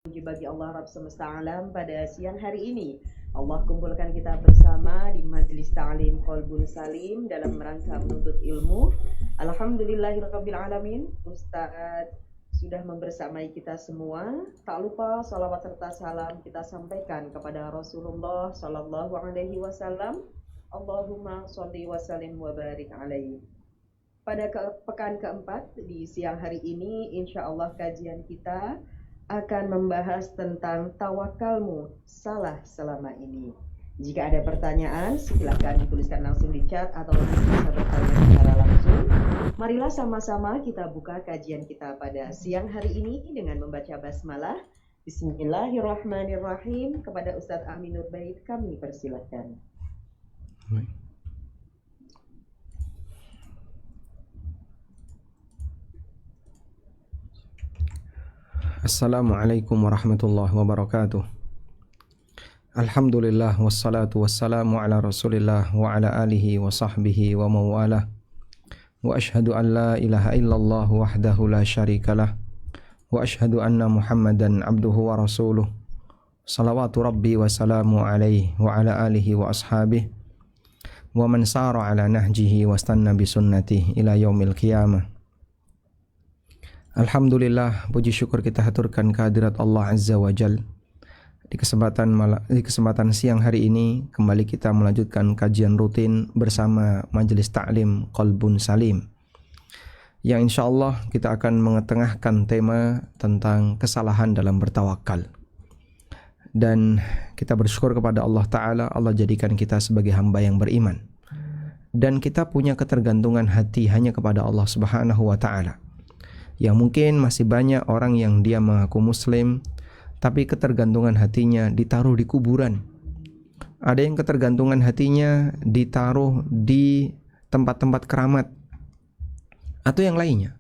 Bagi Allah Rabb semesta alam pada siang hari ini. Allah kumpulkan kita bersama di Majelis Ta'lim Qalbun Salim dalam rangka menuntut ilmu. Alhamdulillahirabbil alamin. Ustaz sudah membersamai kita semua. Tak lupa salawat serta salam kita sampaikan kepada Rasulullah sallallahu alaihi wasallam. Allahumma sholli wa sallim wa barik alaihi. Pada pekan keempat di siang hari ini, insya Allah kajian kita akan membahas tentang tawakalmu salah selama ini. Jika ada pertanyaan, silakan dituliskan langsung di chat atau bisa bertanya secara langsung. Marilah sama-sama kita buka kajian kita pada siang hari ini dengan membaca basmalah. Bismillahirrahmanirrahim. Kepada Ustadz Aminur Bait kami persilakan. Assalamualaikum warahmatullahi wabarakatuh. Alhamdulillah wassalatu wassalamu ala Rasulillah wa ala alihi wa sahbihi wa mawalah. Wa ashhadu an la ilaha illallah wahdahu la syarikalah. Wa ashhadu anna Muhammadan abduhu wa rasuluh. Salawatu rabbi wa salamu alaihi wa ala alihi wa ashabihi wa man sara ala nahjihi wa stanna bi sunnatihi ila yaumil qiyamah. Alhamdulillah, puji syukur kita haturkan kehadirat Allah Azza wa Jal. Di kesempatan siang hari ini kembali kita melanjutkan kajian rutin bersama Majelis Ta'lim Qalbun Salim, yang insya Allah kita akan mengetengahkan tema tentang kesalahan dalam bertawakal. Dan kita bersyukur kepada Allah Ta'ala, Allah jadikan kita sebagai hamba yang beriman, dan kita punya ketergantungan hati hanya kepada Allah Subhanahu wa Ta'ala. Yang mungkin masih banyak orang yang dia mengaku muslim, tapi ketergantungan hatinya ditaruh di kuburan. Ada yang ketergantungan hatinya ditaruh di tempat-tempat keramat atau yang lainnya,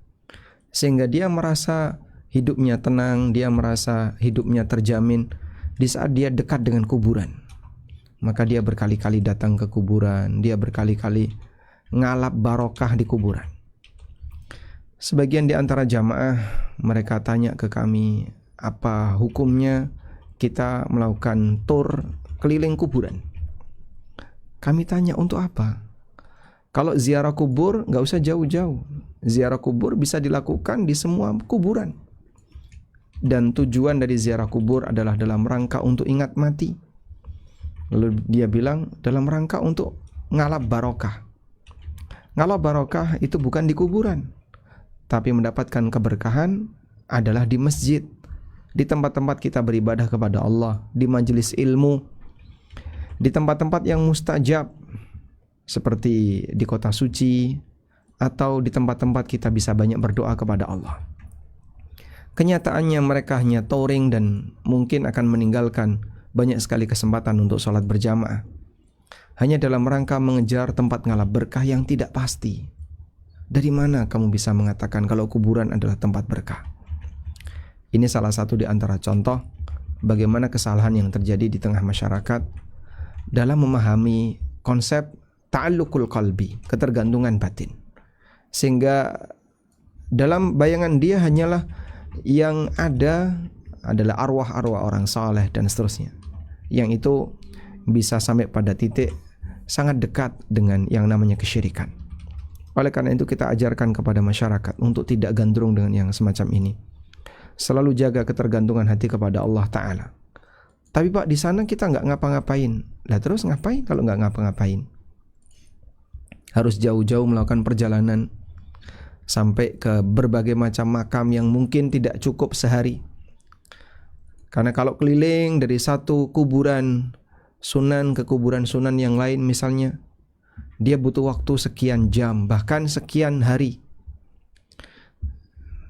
sehingga dia merasa hidupnya tenang, dia merasa hidupnya terjamin di saat dia dekat dengan kuburan. Maka dia berkali-kali datang ke kuburan, dia berkali-kali ngalap barokah di kuburan. Sebagian di antara jamaah mereka tanya ke kami, apa hukumnya kita melakukan tur keliling kuburan? Kami tanya, untuk apa? Kalau ziarah kubur gak usah jauh-jauh. Ziarah kubur bisa dilakukan di semua kuburan. Dan tujuan dari ziarah kubur adalah dalam rangka untuk ingat mati. Lalu dia bilang dalam rangka untuk ngalap barokah. Ngalap barokah itu bukan di kuburan, tapi mendapatkan keberkahan adalah di masjid, di tempat-tempat kita beribadah kepada Allah, di majelis ilmu, di tempat-tempat yang mustajab seperti di kota suci, atau di tempat-tempat kita bisa banyak berdoa kepada Allah. Kenyataannya mereka hanya touring dan mungkin akan meninggalkan banyak sekali kesempatan untuk sholat berjamaah, hanya dalam rangka mengejar tempat ngalap berkah yang tidak pasti. Dari mana kamu bisa mengatakan kalau kuburan adalah tempat berkah? Ini salah satu di antara contoh bagaimana kesalahan yang terjadi di tengah masyarakat dalam memahami konsep ta'alluqul qalbi, ketergantungan batin. Sehingga dalam bayangan dia hanyalah yang ada adalah arwah-arwah orang saleh dan seterusnya. Yang itu bisa sampai pada titik sangat dekat dengan yang namanya kesyirikan. Oleh karena itu kita ajarkan kepada masyarakat untuk tidak gandrung dengan yang semacam ini. Selalu jaga ketergantungan hati kepada Allah Ta'ala. Tapi Pak, di sana kita nggak ngapa-ngapain. Lah terus ngapain kalau nggak ngapa-ngapain? Harus jauh-jauh melakukan perjalanan sampai ke berbagai macam makam yang mungkin tidak cukup sehari. Karena kalau keliling dari satu kuburan sunan ke kuburan sunan yang lain misalnya, dia butuh waktu sekian jam, bahkan sekian hari.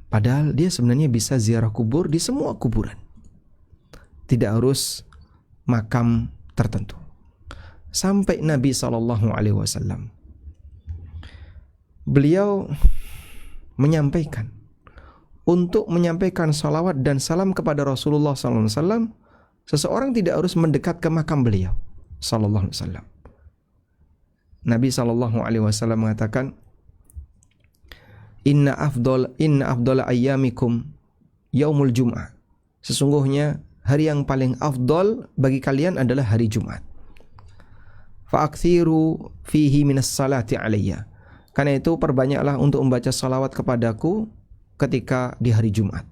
Padahal dia sebenarnya bisa ziarah kubur di semua kuburan. Tidak harus makam tertentu. Sampai Nabi SAW, beliau menyampaikan, untuk menyampaikan salawat dan salam kepada Rasulullah SAW, seseorang tidak harus mendekat ke makam beliau SAW. Nabi SAW mengatakan, Inna afdol ayyamikum yaumul jum'ah. sesungguhnya hari yang paling afdal bagi kalian adalah hari Jumat. Fa'akthiru fihi minas salati alayya. Karena itu perbanyaklah untuk membaca salawat kepadaku ketika di hari Jumat.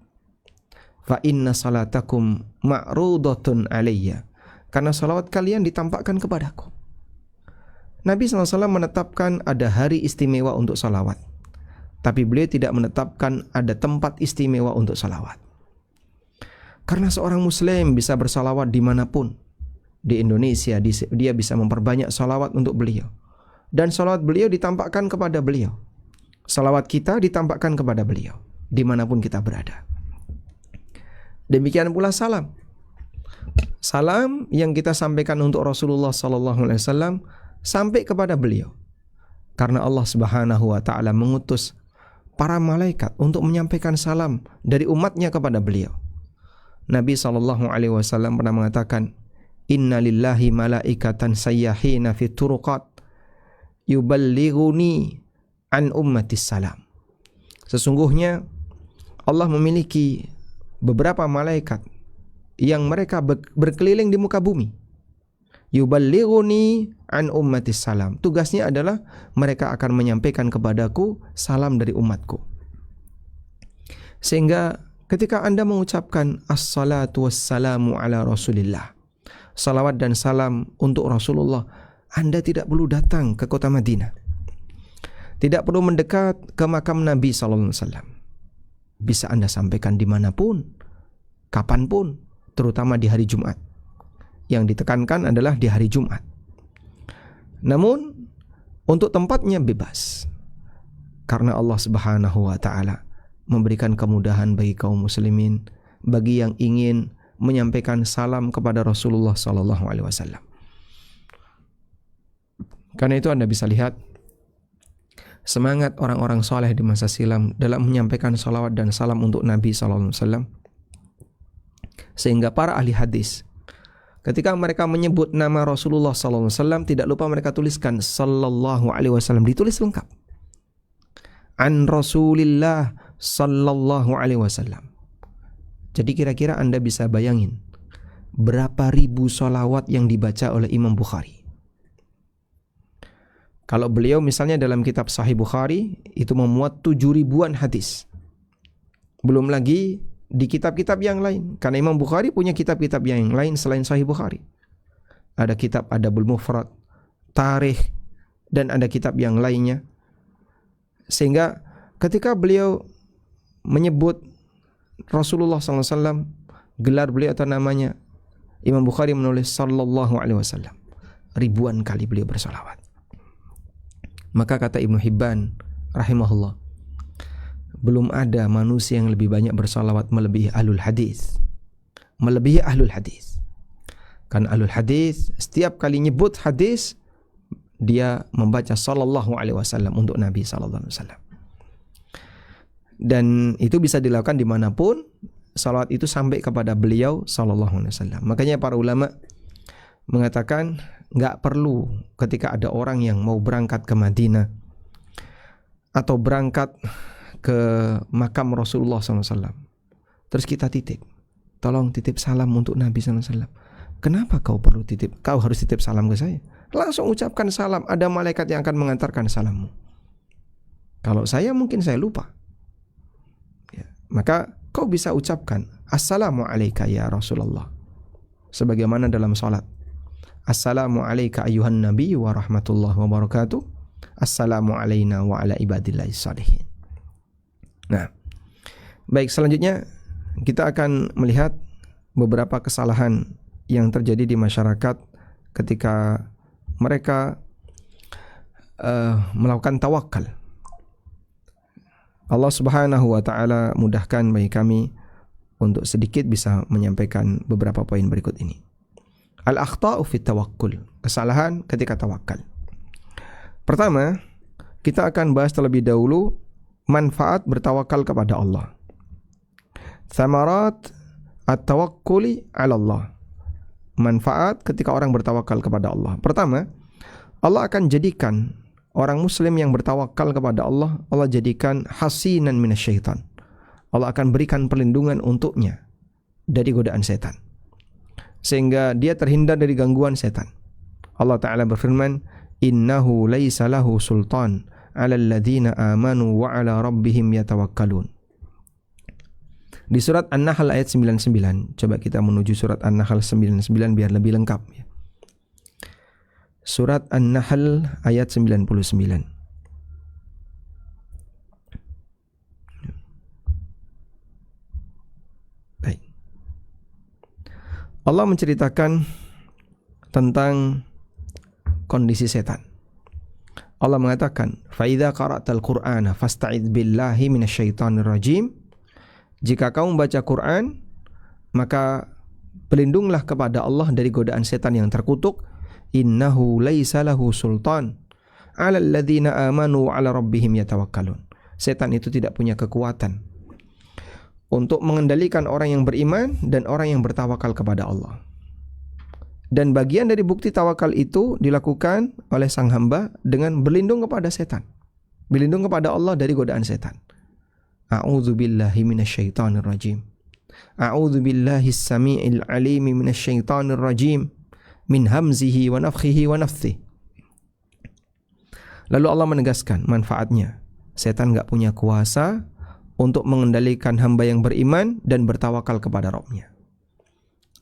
Fa inna salatakum ma'rudatun alayya. Karena salawat kalian ditampakkan kepadaku. Nabi SAW menetapkan ada hari istimewa untuk salawat. Tapi beliau tidak menetapkan ada tempat istimewa untuk salawat. Karena seorang muslim bisa bersalawat dimanapun. Di Indonesia dia bisa memperbanyak salawat untuk beliau. Dan salawat beliau ditampakkan kepada beliau. Salawat kita ditampakkan kepada beliau. Dimanapun kita berada. Demikian pula salam. Salam yang kita sampaikan untuk Rasulullah SAW sampai kepada beliau. Karena Allah Subhanahu wa taala mengutus para malaikat untuk menyampaikan salam dari umatnya kepada beliau. Nabi SAW pernah mengatakan, Inna lillahi malaikatan sayyahina fi turuqat yuballighuni an ummatis salam. Sesungguhnya Allah memiliki beberapa malaikat yang mereka berkeliling di muka bumi. Yuballighuni an ummatis salam. Tugasnya adalah mereka akan menyampaikan kepadaku salam dari umatku. Sehingga ketika Anda mengucapkan as-salatu wassalamu ala Rasulillah, salawat dan salam untuk Rasulullah, Anda tidak perlu datang ke kota Madinah. Tidak perlu mendekat ke makam Nabi SAW. Bisa Anda sampaikan dimanapun, kapanpun, terutama di hari Jumat. Yang ditekankan adalah di hari Jumat. Namun untuk tempatnya bebas. Karena Allah Subhanahu wa taala memberikan kemudahan bagi kaum muslimin, bagi yang ingin menyampaikan salam kepada Rasulullah sallallahu alaihi wasallam. Karena itu Anda bisa lihat semangat orang-orang saleh di masa silam dalam menyampaikan salawat dan salam untuk Nabi sallallahu alaihi wasallam. Sehingga para ahli hadis ketika mereka menyebut nama Rasulullah SAW, tidak lupa mereka tuliskan Sallallahu Alaihi Wasallam, ditulis lengkap. An Rasulillah Sallallahu Alaihi Wasallam. Jadi kira-kira Anda bisa bayangin berapa ribu salawat yang dibaca oleh Imam Bukhari. Kalau beliau misalnya dalam kitab Sahih Bukhari itu memuat 7.000-an hadis. Belum lagi di kitab-kitab yang lain. Karena Imam Bukhari punya kitab-kitab yang lain selain Sahih Bukhari. Ada kitab Adabul Mufrad, Tarikh, dan ada kitab yang lainnya. Sehingga ketika beliau menyebut Rasulullah SAW, gelar beliau atau namanya, Imam Bukhari menulis Sallallahu Alaihi Wasallam. Ribuan kali beliau bersalawat. Maka kata Ibnu Hibban rahimahullah, belum ada manusia yang lebih banyak bersalawat melebihi ahlul hadis. Melebihi ahlul hadis. Karena ahlul hadis setiap kali nyebut hadis dia membaca sallallahu alaihi wasallam untuk Nabi sallallahu alaihi wasallam. Dan itu bisa dilakukan dimanapun salawat itu sampai kepada beliau sallallahu alaihi wasallam. Makanya para ulama mengatakan enggak perlu ketika ada orang yang mau berangkat ke Madinah atau berangkat ke makam Rasulullah SAW, terus kita titip, tolong titip salam untuk Nabi SAW. Kenapa kau perlu titip? Kau harus titip salam ke saya. Langsung ucapkan salam, ada malaikat yang akan mengantarkan salammu. Kalau saya mungkin saya lupa, ya, maka kau bisa ucapkan Assalamu alayka ya Rasulullah, sebagaimana dalam salat. Assalamu alayka ayuhan nabi wa rahmatullahi wa barakatuh. Assalamu alayna wa ala ibadillahi salihin. Nah, baik, selanjutnya kita akan melihat beberapa kesalahan yang terjadi di masyarakat ketika mereka melakukan tawakal. Allah Subhanahu wa taala mudahkan bagi kami untuk sedikit bisa menyampaikan beberapa poin berikut ini. Al-akhta'u fit tawakkul, kesalahan ketika tawakal. Pertama, kita akan bahas terlebih dahulu manfaat bertawakal kepada Allah. Thamarat at-tawakkuli 'ala Allah. Manfaat ketika orang bertawakal kepada Allah. Pertama, Allah akan jadikan orang muslim yang bertawakal kepada Allah, Allah jadikan hasinan minasyaitan. Allah akan berikan perlindungan untuknya dari godaan setan, sehingga dia terhindar dari gangguan setan. Allah Ta'ala berfirman, innahu laisa lahu sultan 'alal ladzina amanu wa 'ala rabbihim yatawakkalun. Di surat An-Nahl ayat 99. Coba kita menuju surat An-Nahl 99 biar lebih lengkap ya. Surat An-Nahl ayat 99. Baik. Allah menceritakan tentang kondisi setan. Allah mengatakan, "Fa idza qara'tal Qur'ana fasta'idz billahi minasyaitonir rajim." Jika kamu membaca Quran, maka berlindunglah kepada Allah dari godaan setan yang terkutuk. Innahu laisa lahu sultan 'alal ladzina amanu wa 'ala rabbihim yatawakkalun. Setan itu tidak punya kekuatan untuk mengendalikan orang yang beriman dan orang yang bertawakal kepada Allah. Dan bagian dari bukti tawakal itu dilakukan oleh sang hamba dengan berlindung kepada setan, berlindung kepada Allah dari godaan setan. A'udzu billahi minasyaitonir rajim. A'udzu billahis samii'il 'aliim minasyaitonir rajim min hamzihi wa nafthihi wa nafthihi. Lalu Allah menegaskan manfaatnya. Setan enggak punya kuasa untuk mengendalikan hamba yang beriman dan bertawakal kepada Rabb-Nya.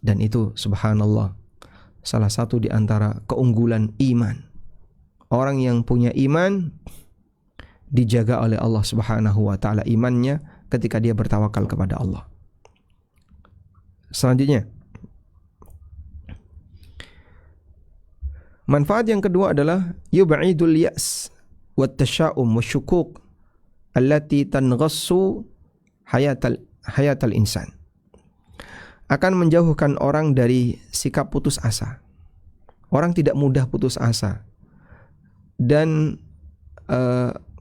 Dan itu subhanallah salah satu di antara keunggulan iman. Orang yang punya iman dijaga oleh Allah Subhanahu wa taala imannya ketika dia bertawakal kepada Allah. Selanjutnya, manfaat yang kedua adalah yub'idul ya's wat tasya'um wasyukuk allati tanghassu hayatal insan. Akan menjauhkan orang dari sikap putus asa. Orang tidak mudah putus asa dan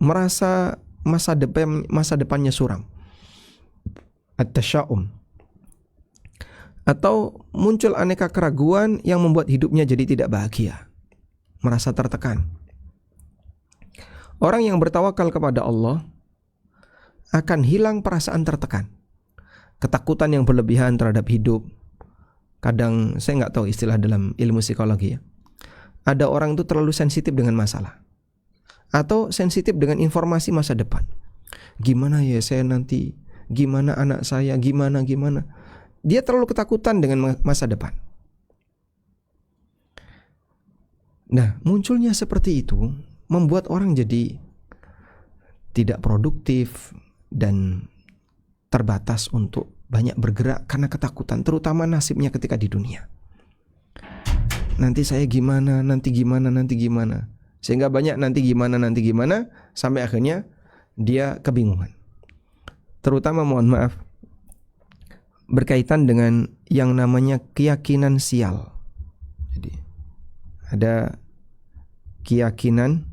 merasa masa depannya suram. At-tasya'um, atau muncul aneka keraguan yang membuat hidupnya jadi tidak bahagia, merasa tertekan. Orang yang bertawakal kepada Allah akan hilang perasaan tertekan, ketakutan yang berlebihan terhadap hidup. Kadang saya nggak tahu istilah dalam ilmu psikologi ya. Ada orang itu terlalu sensitif dengan masalah atau sensitif dengan informasi masa depan. Gimana ya saya nanti, gimana anak saya, gimana. Dia terlalu ketakutan dengan masa depan. Nah, munculnya seperti itu membuat orang jadi tidak produktif dan terbatas untuk banyak bergerak karena ketakutan, terutama nasibnya ketika di dunia. Nanti saya gimana, nanti gimana. Sehingga banyak nanti gimana, sampai akhirnya dia kebingungan. Terutama mohon maaf, berkaitan dengan yang namanya keyakinan sial. Jadi ada keyakinan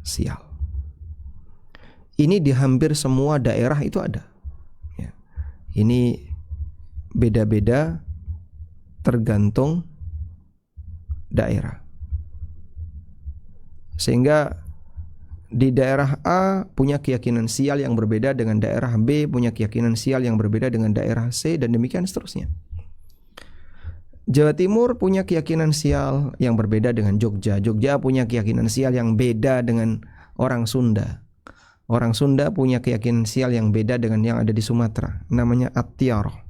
sial. Ini di hampir semua daerah itu ada. Ya. Ini beda-beda tergantung daerah. Sehingga di daerah A punya keyakinan sial yang berbeda dengan daerah B, punya keyakinan sial yang berbeda dengan daerah C, dan demikian seterusnya. Jawa Timur punya keyakinan sial yang berbeda dengan Jogja. Jogja punya keyakinan sial yang beda dengan orang Sunda. Orang Sunda punya keyakinan sial yang beda dengan yang ada di Sumatera. Namanya At-Tiarah.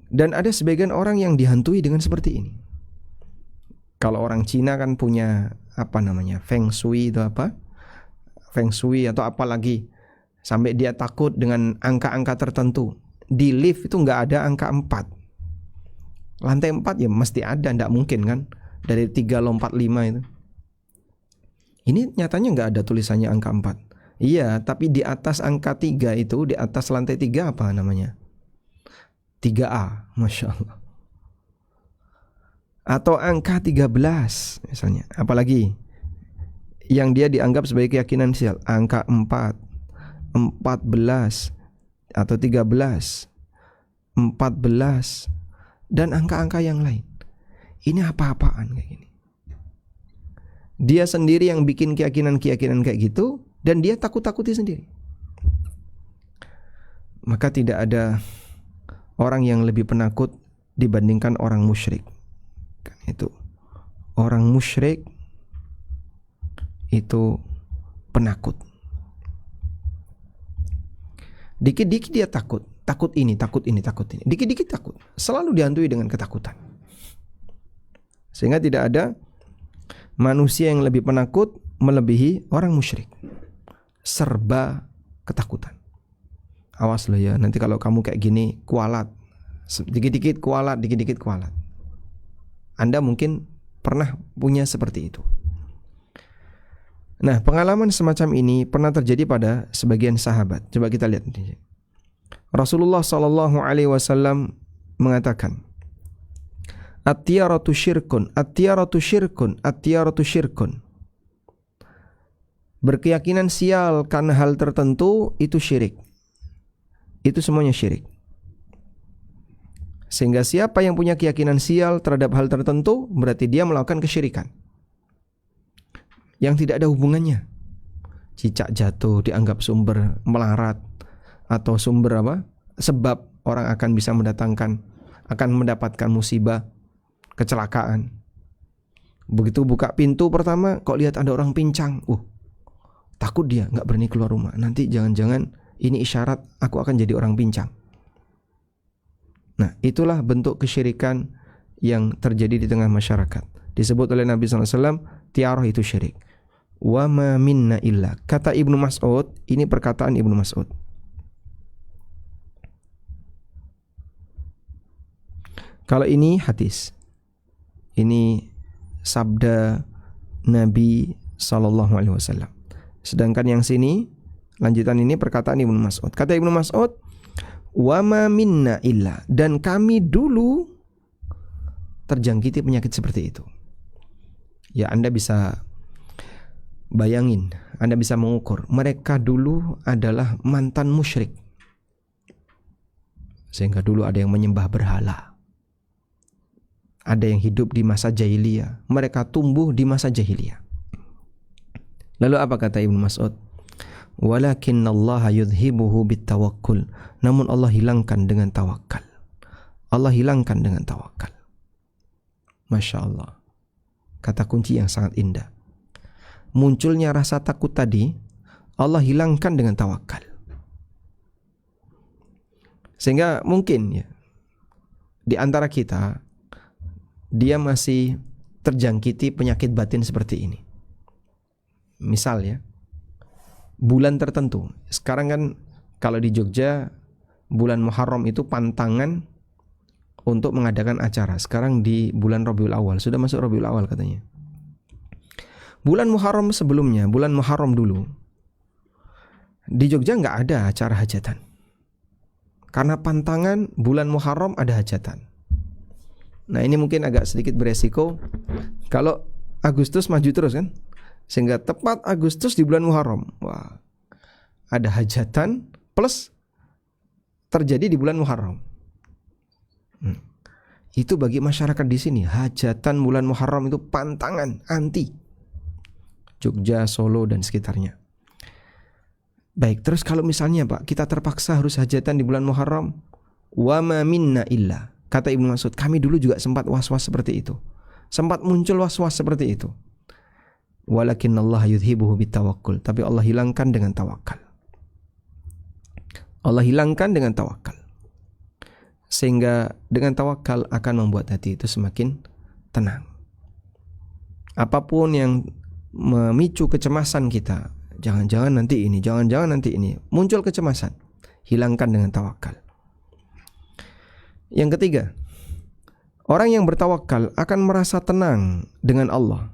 Dan ada sebagian orang yang dihantui dengan seperti ini. Kalau orang Cina kan punya Feng Shui itu apa? Feng Shui atau apa lagi. Sampai dia takut dengan angka-angka tertentu. Di lift itu nggak ada angka 4. Lantai 4 ya mesti ada, nggak mungkin kan. Dari 3 lompat 5 itu. Ini nyatanya nggak ada tulisannya angka 4. Iya, tapi di atas angka 3 itu, di atas lantai 3 apa namanya? 3A, Masya Allah. Atau angka 13 misalnya. Apalagi yang dia dianggap sebagai keyakinan sial, angka 4, 14 atau 13, 14 dan angka-angka yang lain. Ini apa-apaan kayak gini. Dia sendiri yang bikin keyakinan kayak gitu, dan dia takut-takuti sendiri. Maka tidak ada orang yang lebih penakut dibandingkan orang musyrik. Kan itu. Orang musyrik itu penakut. Dikit-dikit dia takut. Takut ini, takut ini, takut ini. Dikit-dikit takut. Selalu dihantui dengan ketakutan. Sehingga tidak ada manusia yang lebih penakut melebihi orang musyrik. Serba ketakutan. Awas lo ya, nanti kalau kamu kayak gini kualat. Dikit-dikit kualat, dikit-dikit kualat. Anda mungkin pernah punya seperti itu. Nah, pengalaman semacam ini pernah terjadi pada sebagian sahabat. Coba kita lihat. Rasulullah SAW mengatakan, At-tiyaratu syirkun, at-tiyaratu syirkun, at-tiyaratu syirkun. Berkeyakinan sial karena hal tertentu itu syirik. Itu semuanya syirik. Sehingga siapa yang punya keyakinan sial terhadap hal tertentu, berarti dia melakukan kesyirikan yang tidak ada hubungannya. Cicak jatuh dianggap sumber melarat, atau sumber sebab orang akan bisa akan mendapatkan musibah, kecelakaan. Begitu buka pintu pertama, kok lihat ada orang pincang, takut dia, nggak berani keluar rumah. Nanti jangan-jangan ini isyarat aku akan jadi orang pincang. Nah, itulah bentuk kesyirikan yang terjadi di tengah masyarakat. Disebut oleh Nabi SAW, tiarah itu syirik. Wa ma minna illa. Kata Ibnu Mas'ud, ini perkataan Ibnu Mas'ud. Kalau ini hadis, ini sabda Nabi SAW. Sedangkan yang sini, lanjutan ini perkataan Ibnu Mas'ud. Kata Ibnu Mas'ud, wa ma minna illa, dan kami dulu terjangkiti penyakit seperti itu. Ya, Anda bisa bayangin, Anda bisa mengukur, mereka dulu adalah mantan musyrik. Sehingga dulu ada yang menyembah berhala. Ada yang hidup di masa jahiliyah. Mereka tumbuh di masa jahiliyah. Lalu apa kata Ibnu Mas'ud? Walakinnallaha yudhibuhu bitawakkul. Namun Allah hilangkan dengan tawakal. Allah hilangkan dengan tawakal. Masya Allah. Kata kunci yang sangat indah. Munculnya rasa takut tadi, Allah hilangkan dengan tawakal. Sehingga mungkin ya, di antara kita, dia masih terjangkiti penyakit batin seperti ini. Misal ya, bulan tertentu. Sekarang kan kalau di Jogja, bulan Muharram itu pantangan untuk mengadakan acara. Sekarang di bulan Rabiul Awal, sudah masuk Rabiul Awal katanya. Bulan Muharram sebelumnya, bulan Muharram dulu, di Jogja nggak ada acara hajatan. Karena pantangan bulan Muharram ada hajatan. Nah, ini mungkin agak sedikit beresiko kalau Agustus maju terus kan. Sehingga tepat Agustus di bulan Muharram, wah, ada hajatan plus terjadi di bulan Muharram. Itu bagi masyarakat di sini, hajatan bulan Muharram itu pantangan, anti. Jogja, Solo dan sekitarnya. Baik, terus kalau misalnya Pak, kita terpaksa harus hajatan di bulan Muharram, wa ma minna illa. Kata Ibnu Mas'ud, kami dulu juga sempat was-was seperti itu. Sempat muncul was-was seperti itu. Walakinnallaha yudhibuhu bitawakkul. Tapi Allah hilangkan dengan tawakal. Allah hilangkan dengan tawakal. Sehingga dengan tawakal akan membuat hati itu semakin tenang. Apapun yang memicu kecemasan kita, jangan-jangan nanti ini, jangan-jangan nanti ini, muncul kecemasan, hilangkan dengan tawakal. Yang ketiga, orang yang bertawakal akan merasa tenang dengan Allah.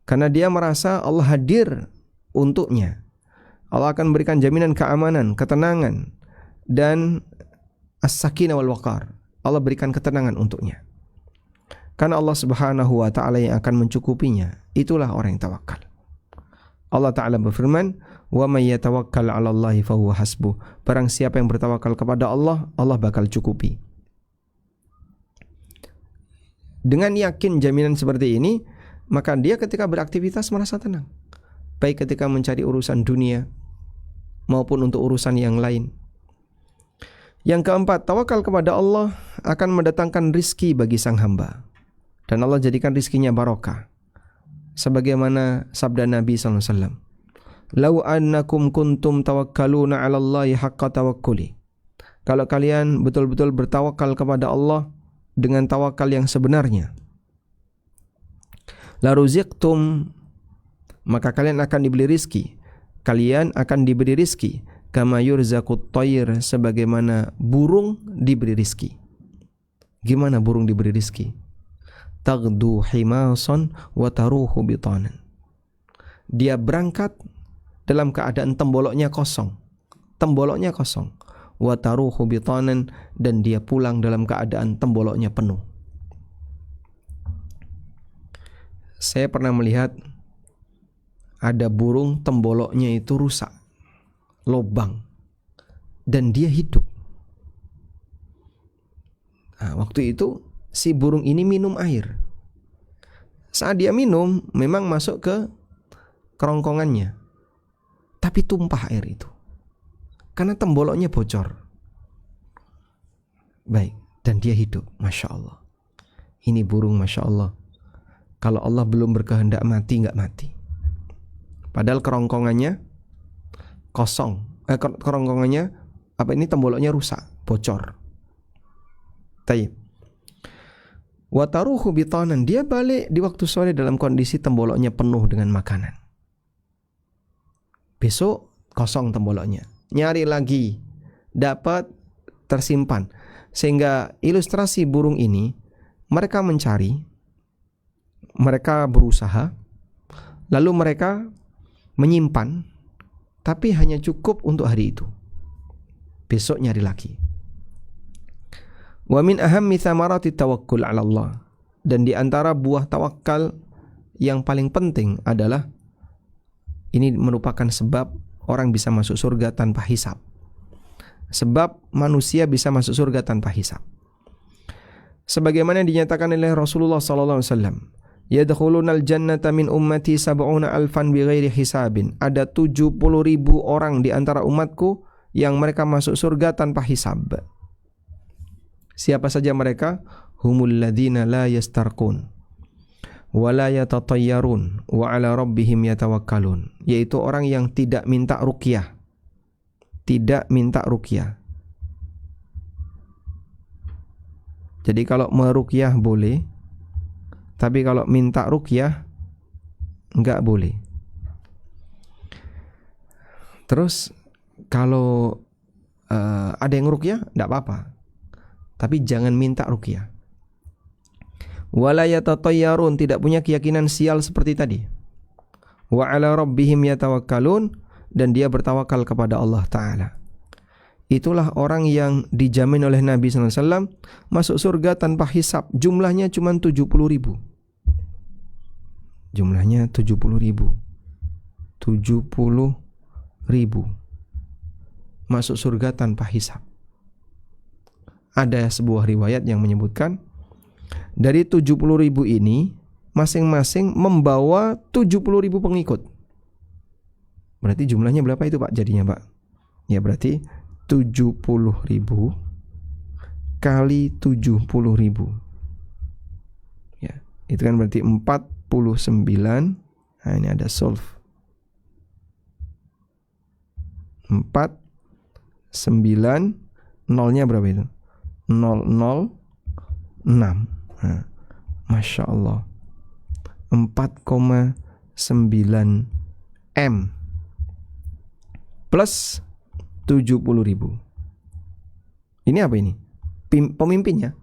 Karena dia merasa Allah hadir untuknya. Allah akan memberikan jaminan keamanan, ketenangan, dan as-sakinah wal waqar. Allah berikan ketenangan untuknya. Karena Allah Subhanahu wa ta'ala yang akan mencukupinya. Itulah orang yang tawakal. Allah Ta'ala berfirman, wa may yatawakkal 'ala Allahi fa huwa hasbuh. Barang siapa yang bertawakal kepada Allah, Allah bakal cukupi. Dengan yakin jaminan seperti ini, maka dia ketika beraktivitas merasa tenang. baik ketika mencari urusan dunia maupun untuk urusan yang lain. Yang keempat, tawakal kepada Allah akan mendatangkan rizki bagi sang hamba, dan Allah jadikan rizkinya barokah. Sebagaimana sabda Nabi SAW, "Lau annakum kuntum tawakkaluna 'ala Allahi haqqa tawakkuli." Kalau kalian betul-betul bertawakal kepada Allah dengan tawakal yang sebenarnya, la ruziqtum, maka kalian akan diberi rizki. Kalian akan diberi rizki kama yurzaqut tayr, sebagaimana burung diberi rizki. Gimana burung diberi rizki? Taghdu himasan wa taruhu bitanan. Dia berangkat dalam keadaan temboloknya kosong. Temboloknya kosong. Wa taruhu bitanan, dan dia pulang dalam keadaan temboloknya penuh. Saya pernah melihat ada burung temboloknya itu rusak, lobang, dan dia hidup. Nah, waktu itu si burung ini minum air. Saat dia minum, memang masuk ke kerongkongannya, tapi tumpah air itu karena temboloknya bocor. Baik, dan dia hidup. Masya Allah. Ini burung Masya Allah. Kalau Allah belum berkehendak mati, nggak mati. Padahal kerongkongannya kosong. Kerongkongannya ini temboloknya rusak, bocor. Tayyib. Wa taruhu bitanan, dia balik di waktu sore dalam kondisi temboloknya penuh dengan makanan. Besok kosong temboloknya. Nyari lagi, dapat, tersimpan. Sehingga ilustrasi burung ini, mereka mencari, mereka berusaha, lalu mereka menyimpan, tapi hanya cukup untuk hari itu. Besok nyari lagi. Wa min ahammi thamarati tawakkul 'ala Allah, dan di antara buah tawakal yang paling penting adalah ini merupakan sebab orang bisa masuk surga tanpa hisab. Sebab manusia bisa masuk surga tanpa hisab. Sebagaimana dinyatakan oleh Rasulullah sallallahu alaihi wasallam, yadkhulunal jannata min ummati sab'una alfan bighairi hisabin. Ada 70.000 orang di antara umatku yang mereka masuk surga tanpa hisab. Siapa saja mereka? Humul ladzina la yastarqun wa la yatatayyarun wa ala rabbihim yatawakkalun. Yaitu orang yang tidak minta ruqyah. Tidak minta ruqyah. Jadi kalau meruqyah boleh, tapi kalau minta ruqyah enggak boleh. Terus kalau ada yang ruqyah enggak apa-apa, tapi jangan minta ruqyah. Wala yatatayyarun, tidak punya keyakinan sial seperti tadi. Wa ala rabbihim yatawakkalun, dan dia bertawakal kepada Allah Ta'ala. Itulah orang yang dijamin oleh Nabi SAW masuk surga tanpa hisab. Jumlahnya cuma 70.000. Jumlahnya 70.000. 70.000 masuk surga tanpa hisab. Ada sebuah riwayat yang menyebutkan dari 70.000 ini masing-masing membawa 70.000 pengikut. Berarti jumlahnya berapa itu Pak jadinya Pak? Ya berarti 70.000 kali 70.000. Ya, itu kan berarti 49. Nah, ini ada solve. 49, nolnya berapa itu? 006. Nah, Masya Allah, 4,9 M plus 70.000. Ini apa ini? Pemimpinnya.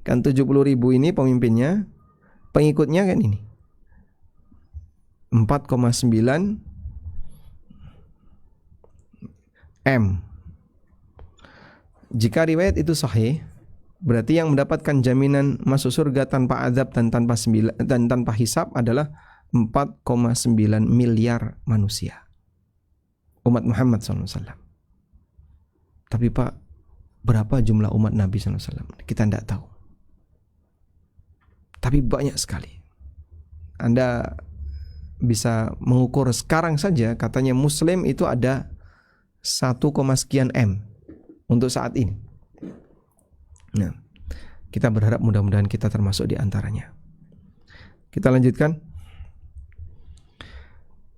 Kan 70.000 ini pemimpinnya, pengikutnya kan ini 4,9 M. Jika riwayat itu sahih, berarti yang mendapatkan jaminan masuk surga tanpa azab dan tanpa hisab adalah 4,9 miliar manusia, umat Muhammad SAW. Tapi Pak, berapa jumlah umat Nabi SAW? Kita tidak tahu. Tapi banyak sekali. Anda bisa mengukur sekarang saja, katanya Muslim itu ada 1, sekian M untuk saat ini. Nah, kita berharap mudah-mudahan kita termasuk di antaranya. Kita lanjutkan.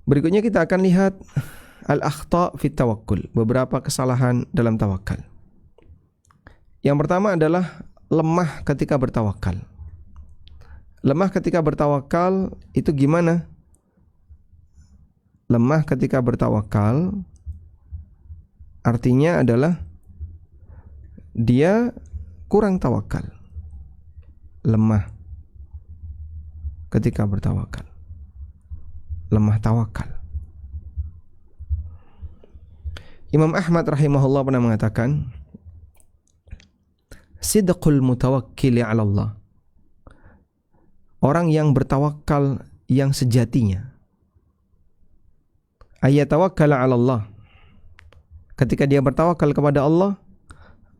Berikutnya kita akan lihat al-akhta' fit tawakkul, beberapa kesalahan dalam tawakal. Yang pertama adalah lemah ketika bertawakal. Lemah ketika bertawakal itu gimana? Lemah ketika bertawakal artinya adalah dia kurang tawakal. Lemah ketika bertawakal. Lemah tawakal. Imam Ahmad rahimahullah pernah mengatakan, sidqul mutawakkili 'ala Allah. Orang yang bertawakal yang sejatinya. Ayatawakkala 'ala Allah. Ketika dia bertawakal kepada Allah,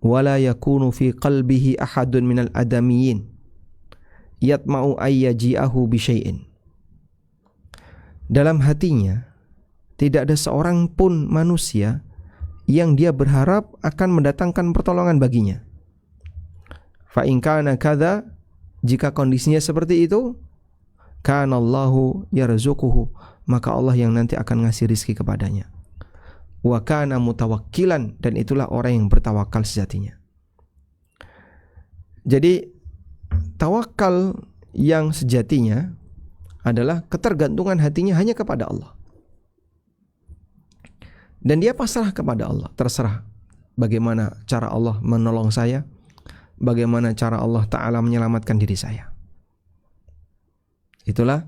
wala yakunu fi qalbihi ahadun minal adamiyyin yatma'u ayyaji'ahu bi syai'in. Dalam hatinya tidak ada seorang pun manusia yang dia berharap akan mendatangkan pertolongan baginya. Fa in kana kadza, jika kondisinya seperti itu, kana Allahu yarzuquhu, maka Allah yang nanti akan ngasih rizki kepadanya. Wa kana mutawakkilan, dan itulah orang yang bertawakal sejatinya. Jadi tawakal yang sejatinya adalah ketergantungan hatinya hanya kepada Allah. Dan dia pasrah kepada Allah, terserah bagaimana cara Allah menolong saya, bagaimana cara Allah Ta'ala menyelamatkan diri saya. Itulah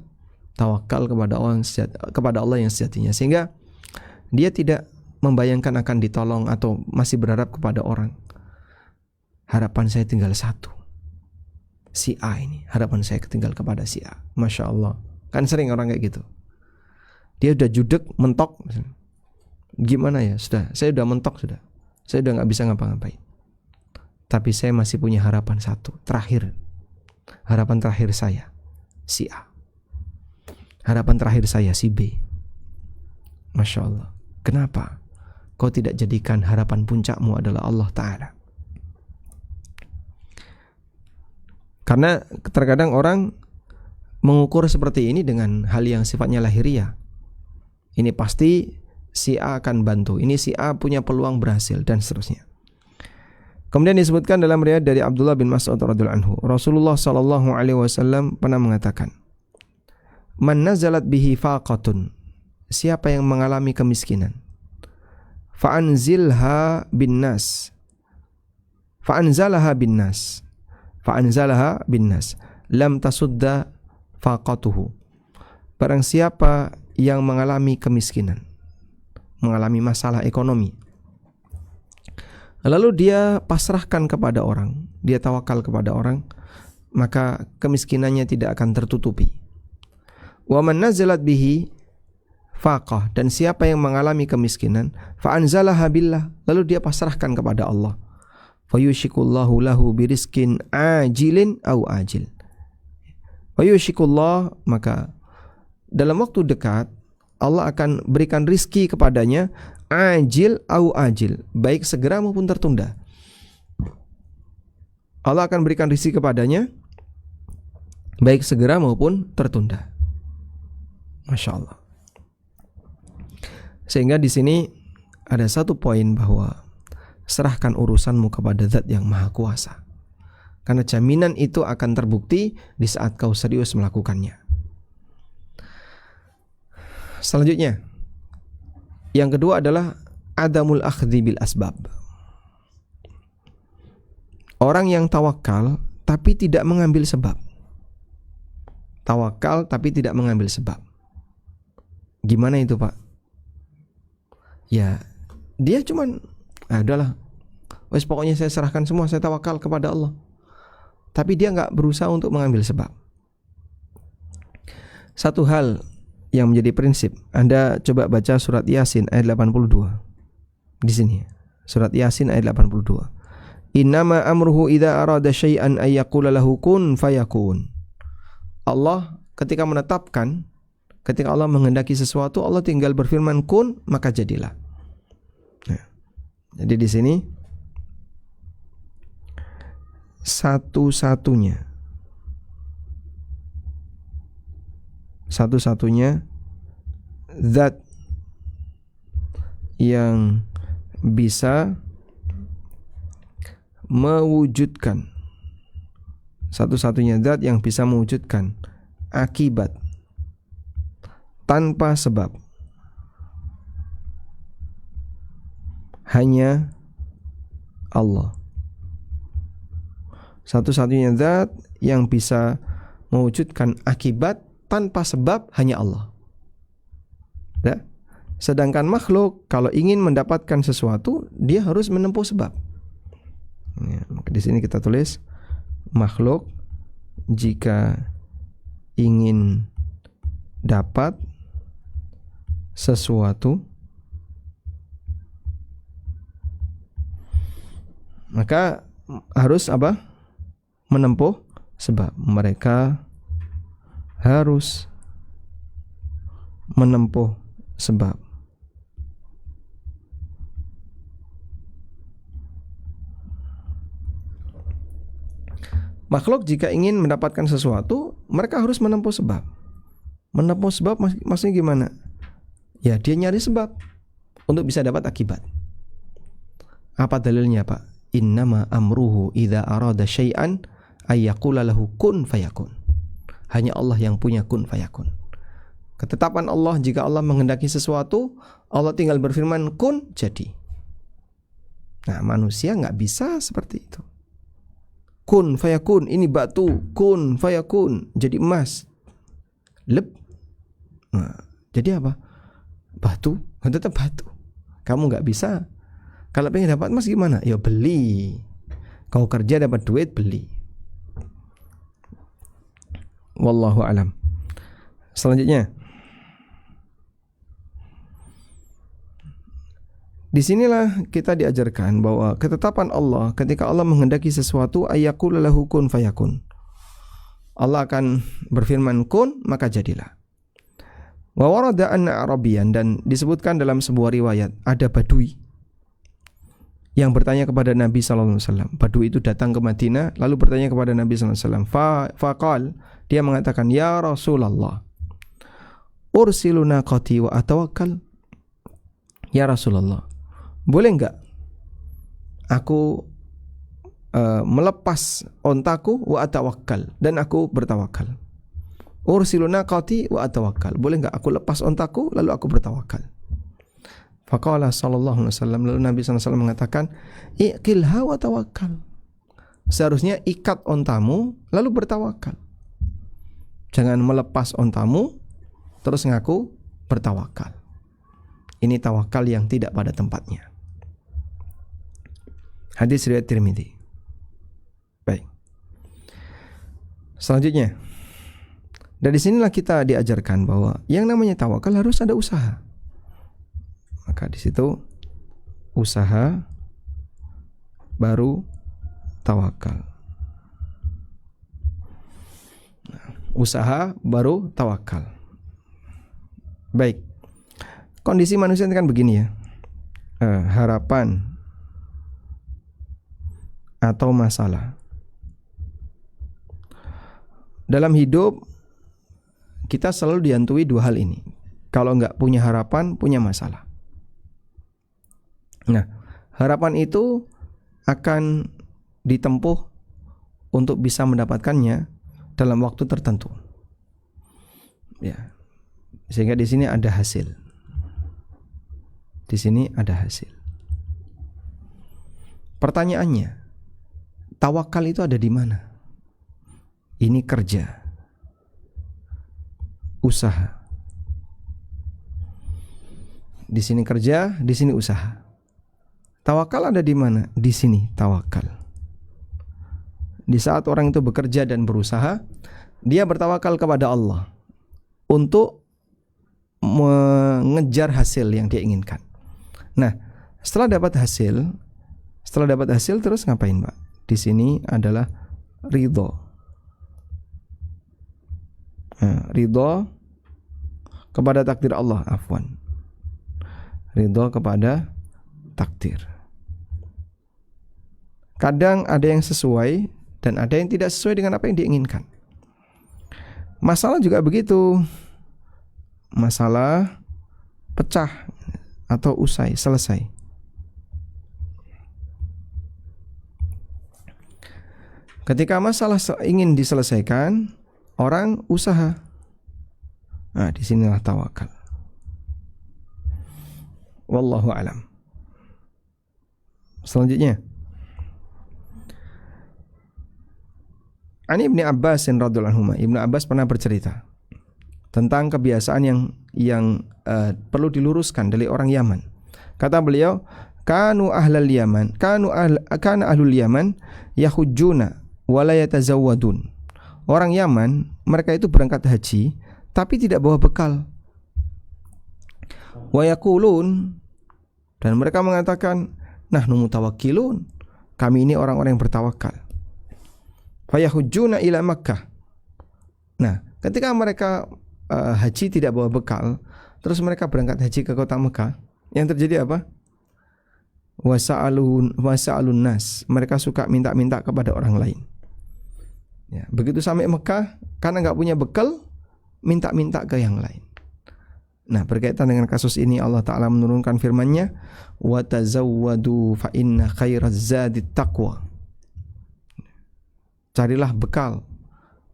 tawakal kepada Allah yang sejatinya. Sehingga dia tidak membayangkan akan ditolong atau masih berharap kepada orang. Harapan saya tinggal satu, si A ini, harapan saya tinggal kepada si A. Masya Allah. Kan sering orang kayak gitu. Dia udah judek, mentok. Gimana ya, sudah, saya udah mentok sudah. Saya udah gak bisa ngapa-ngapain. Tapi saya masih punya harapan satu, terakhir. Harapan terakhir saya, si A. Harapan terakhir saya, si B. Masya Allah. Kenapa kau tidak jadikan harapan puncakmu adalah Allah Ta'ala? Karena terkadang orang mengukur seperti ini dengan hal yang sifatnya lahiriah. Ini pasti si A akan bantu, ini si A punya peluang berhasil, dan seterusnya. Kemudian disebutkan dalam riwayat dari Abdullah bin Mas'ud radhiyallahu anhu, Rasulullah sallallahu alaihi wasallam pernah mengatakan, "Man nazalat bihi faqatun," siapa yang mengalami kemiskinan, fa'anzilha bin nas, fa'anzalaha bin nas, fa'anzalaha bin nas, lam tasudda faqatuhu. Barang siapa yang mengalami kemiskinan, mengalami masalah ekonomi, lalu dia pasrahkan kepada orang, dia tawakal kepada orang, maka kemiskinannya tidak akan tertutupi. Wa man nazalat bihi faqah, dan siapa yang mengalami kemiskinan, fa anzalaha billah, lalu dia pasrahkan kepada Allah, fayushikullahu lahu birizkin ajilin au ajil. Fayushikullah, maka dalam waktu dekat Allah akan berikan rizki kepadanya, ajil au ajil, baik segera maupun tertunda. Allah akan berikan rizki kepadanya baik segera maupun tertunda. Masya Allah. Sehingga di sini ada satu poin bahwa serahkan urusanmu kepada Zat yang Maha Kuasa, karena jaminan itu akan terbukti di saat kau serius melakukannya. Selanjutnya, yang kedua adalah adamul akhdhi bil asbab. Orang yang tawakal tapi tidak mengambil sebab. Tawakal tapi tidak mengambil sebab. Gimana itu, Pak? Ya, dia cuman udahlah, wes pokoknya saya serahkan semua, saya tawakal kepada Allah. Tapi dia nggak berusaha untuk mengambil sebab. Satu hal yang menjadi prinsip, Anda coba baca surat Yasin ayat 82. Di sini, surat Yasin ayat 82. Innama amruhu idza arada syai'an ay yaqula lahu kun fayakun. Allah ketika menetapkan ketika Allah menghendaki sesuatu, Allah tinggal berfirman kun, maka jadilah. Nah, jadi di sini satu-satunya zat yang bisa mewujudkan, satu-satunya zat yang bisa mewujudkan akibat tanpa sebab hanya Allah. Satu-satunya zat yang bisa mewujudkan akibat tanpa sebab hanya Allah. Ya. Sedangkan makhluk kalau ingin mendapatkan sesuatu, dia harus menempuh sebab. Ya, maka di sini kita tulis makhluk jika ingin dapat sesuatu, maka harus apa? Menempuh sebab. Mereka harus menempuh sebab. Makhluk jika ingin mendapatkan sesuatu, mereka harus menempuh sebab. Menempuh sebab maksudnya gimana? Ya, dia nyari sebab untuk bisa dapat akibat. Apa dalilnya, Pak? Innama amruhu idza arada syai'an ayyaqula lahu kun fayakun. Hanya Allah yang punya kun fayakun. Ketetapan Allah, jika Allah menghendaki sesuatu, Allah tinggal berfirman kun, jadi. Nah, manusia nggak bisa seperti itu. Kun fayakun, ini batu, kun fayakun, jadi emas. Lep. Nah, jadi apa? Batu, tetap batu. Kamu nggak bisa. Kalau pengen dapat emas gimana? Ya beli. Kau kerja dapat duit, beli. Wallahu alam. Selanjutnya, disinilah kita diajarkan bahwa ketetapan Allah ketika Allah menghendaki sesuatu ayyaqul lahu kun fayakun. Allah akan berfirman kun, maka jadilah. Wa warada anna Arabiyan, dan disebutkan dalam sebuah riwayat ada badui yang bertanya kepada Nabi sallallahu alaihi wasallam. Badui itu datang ke Madinah lalu bertanya kepada Nabi sallallahu alaihi wasallam. Faqal, dia mengatakan, "Ya Rasulullah, ursilu naqati wa atawakkal." Ya Rasulullah, boleh enggak aku melepas ontaku wa atawakkal, dan aku bertawakal. Ursilu naqati wa atawakkal. Boleh enggak aku lepas ontaku lalu aku bertawakal? Faqala sallallahu alaihi wasallam, lalu Nabi sallallahu alaihi wasallam mengatakan, "Iqilha wa tawakkal." Seharusnya ikat ontamu lalu bertawakal. Jangan melepas ontamu terus ngaku bertawakal. Ini tawakal yang tidak pada tempatnya. Hadis riwayat Tirmidzi. Baik. Selanjutnya, dari sinilah kita diajarkan bahwa yang namanya tawakal harus ada usaha. Maka di situ usaha baru tawakal. Usaha baru tawakal. Baik. Kondisi manusia kan begini ya. Harapan atau masalah. Dalam hidup kita selalu dihantui dua hal ini. Kalau enggak punya harapan, punya masalah. Nah, harapan itu akan ditempuh untuk bisa mendapatkannya dalam waktu tertentu. Ya. Sehingga di sini ada hasil. Di sini ada hasil. Pertanyaannya, tawakal itu ada di mana? Ini kerja, usaha. Di sini kerja, di sini usaha. Tawakal ada di mana? Di sini tawakal. Di saat orang itu bekerja dan berusaha, dia bertawakal kepada Allah untuk mengejar hasil yang dia inginkan. Nah, setelah dapat hasil terus ngapain, Pak? Di sini adalah ridho. Ridho kepada takdir Allah, afwan. Ridho kepada takdir. Kadang ada yang sesuai dan ada yang tidak sesuai dengan apa yang diinginkan. Masalah juga begitu. Masalah pecah atau usai, selesai. Ketika masalah ingin diselesaikan, orang usaha. Nah, disinilah tawakal. Wallahu alam. Selanjutnya, Ibnu Abbas radhiyallahu anhu, Ibnu Abbas pernah bercerita tentang kebiasaan yang perlu diluruskan dari orang Yaman. Kata beliau, kana ahlul Yaman yahujjuna wa la yatazawwadun. Orang Yaman, mereka itu berangkat haji tapi tidak bawa bekal. Wa yaqulun, dan mereka mengatakan, nahnu mutawakkilun, kami ini orang-orang yang bertawakal. Fayahujjuna ila Makkah. Nah, ketika mereka haji tidak bawa bekal, terus mereka berangkat haji ke kota Mekah, yang terjadi apa? Wasa'alun nas, mereka suka minta-minta kepada orang lain. Ya, begitu sampai Mekah, karena nggak punya bekal, minta-minta ke yang lain. Nah, berkaitan dengan kasus ini Allah Ta'ala menurunkan firman-Nya, wa tazawwadu fa inna khairaz zadi taqwa. Carilah bekal,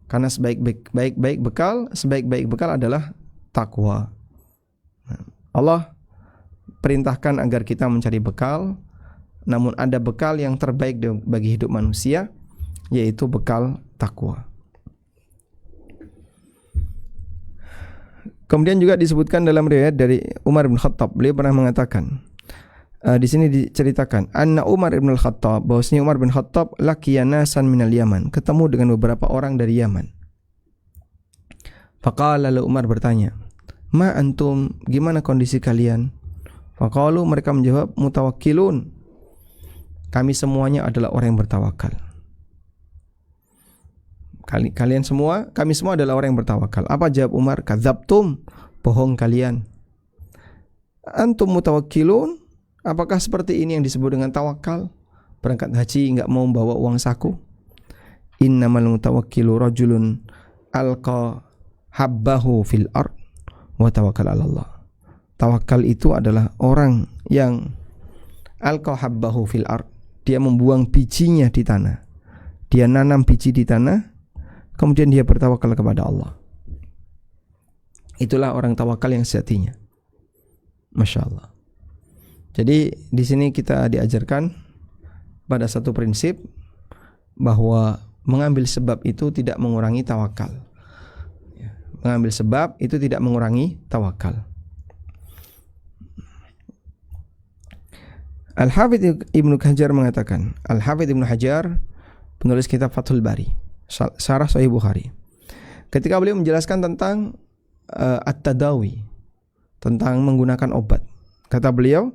karena sebaik-baik bekal adalah takwa. Allah perintahkan agar kita mencari bekal, namun ada bekal yang terbaik bagi hidup manusia, yaitu bekal takwa. Kemudian juga disebutkan dalam riwayat dari Umar bin Khattab, beliau pernah mengatakan, di sini diceritakan, anna Umar bin Khattab, bahwasanya Umar bin Khattab laqiya nasan minal Yaman, ketemu dengan beberapa orang dari Yaman. Faqala, lalu Umar bertanya, ma antum, gimana kondisi kalian? Faqalu, mereka menjawab, mutawakkilun, kami semuanya adalah orang yang bertawakal. Kalian semua, kami semua adalah orang yang bertawakal. Apa jawab Umar? Kadzabtum, bohong kalian. Antum mutawakkilun, apakah seperti ini yang disebut dengan tawakal? Berangkat haji enggak mau bawa uang saku? Innamal mutawakkilu rajulun alqa habbahu fil ard wa tawakkal 'ala Allah. Tawakal itu adalah orang yang alqa habbahu fil ard, dia membuang bijinya di tanah. Dia nanam biji di tanah, kemudian dia bertawakal kepada Allah. Itulah orang tawakal yang sejatinya. Masya Allah. Jadi di sini kita diajarkan pada satu prinsip bahwa mengambil sebab itu tidak mengurangi tawakal. Mengambil sebab itu tidak mengurangi tawakal. Al-Hafidz Ibnu Hajar mengatakan, Al-Hafidz Ibnu Hajar, penulis kitab Fathul Bari, Syarah Sahih Bukhari, ketika beliau menjelaskan tentang at-tadawi, tentang menggunakan obat, kata beliau,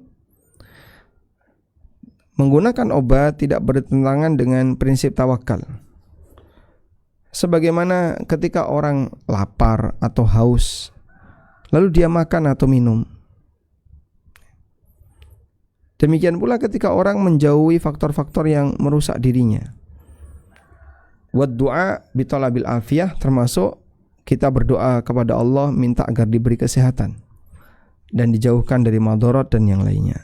menggunakan obat tidak bertentangan dengan prinsip tawakal. Sebagaimana ketika orang lapar atau haus, lalu dia makan atau minum. Demikian pula ketika orang menjauhi faktor-faktor yang merusak dirinya. Wad du'a bi talabil afiyah, termasuk kita berdoa kepada Allah minta agar diberi kesehatan dan dijauhkan dari madarat dan yang lainnya.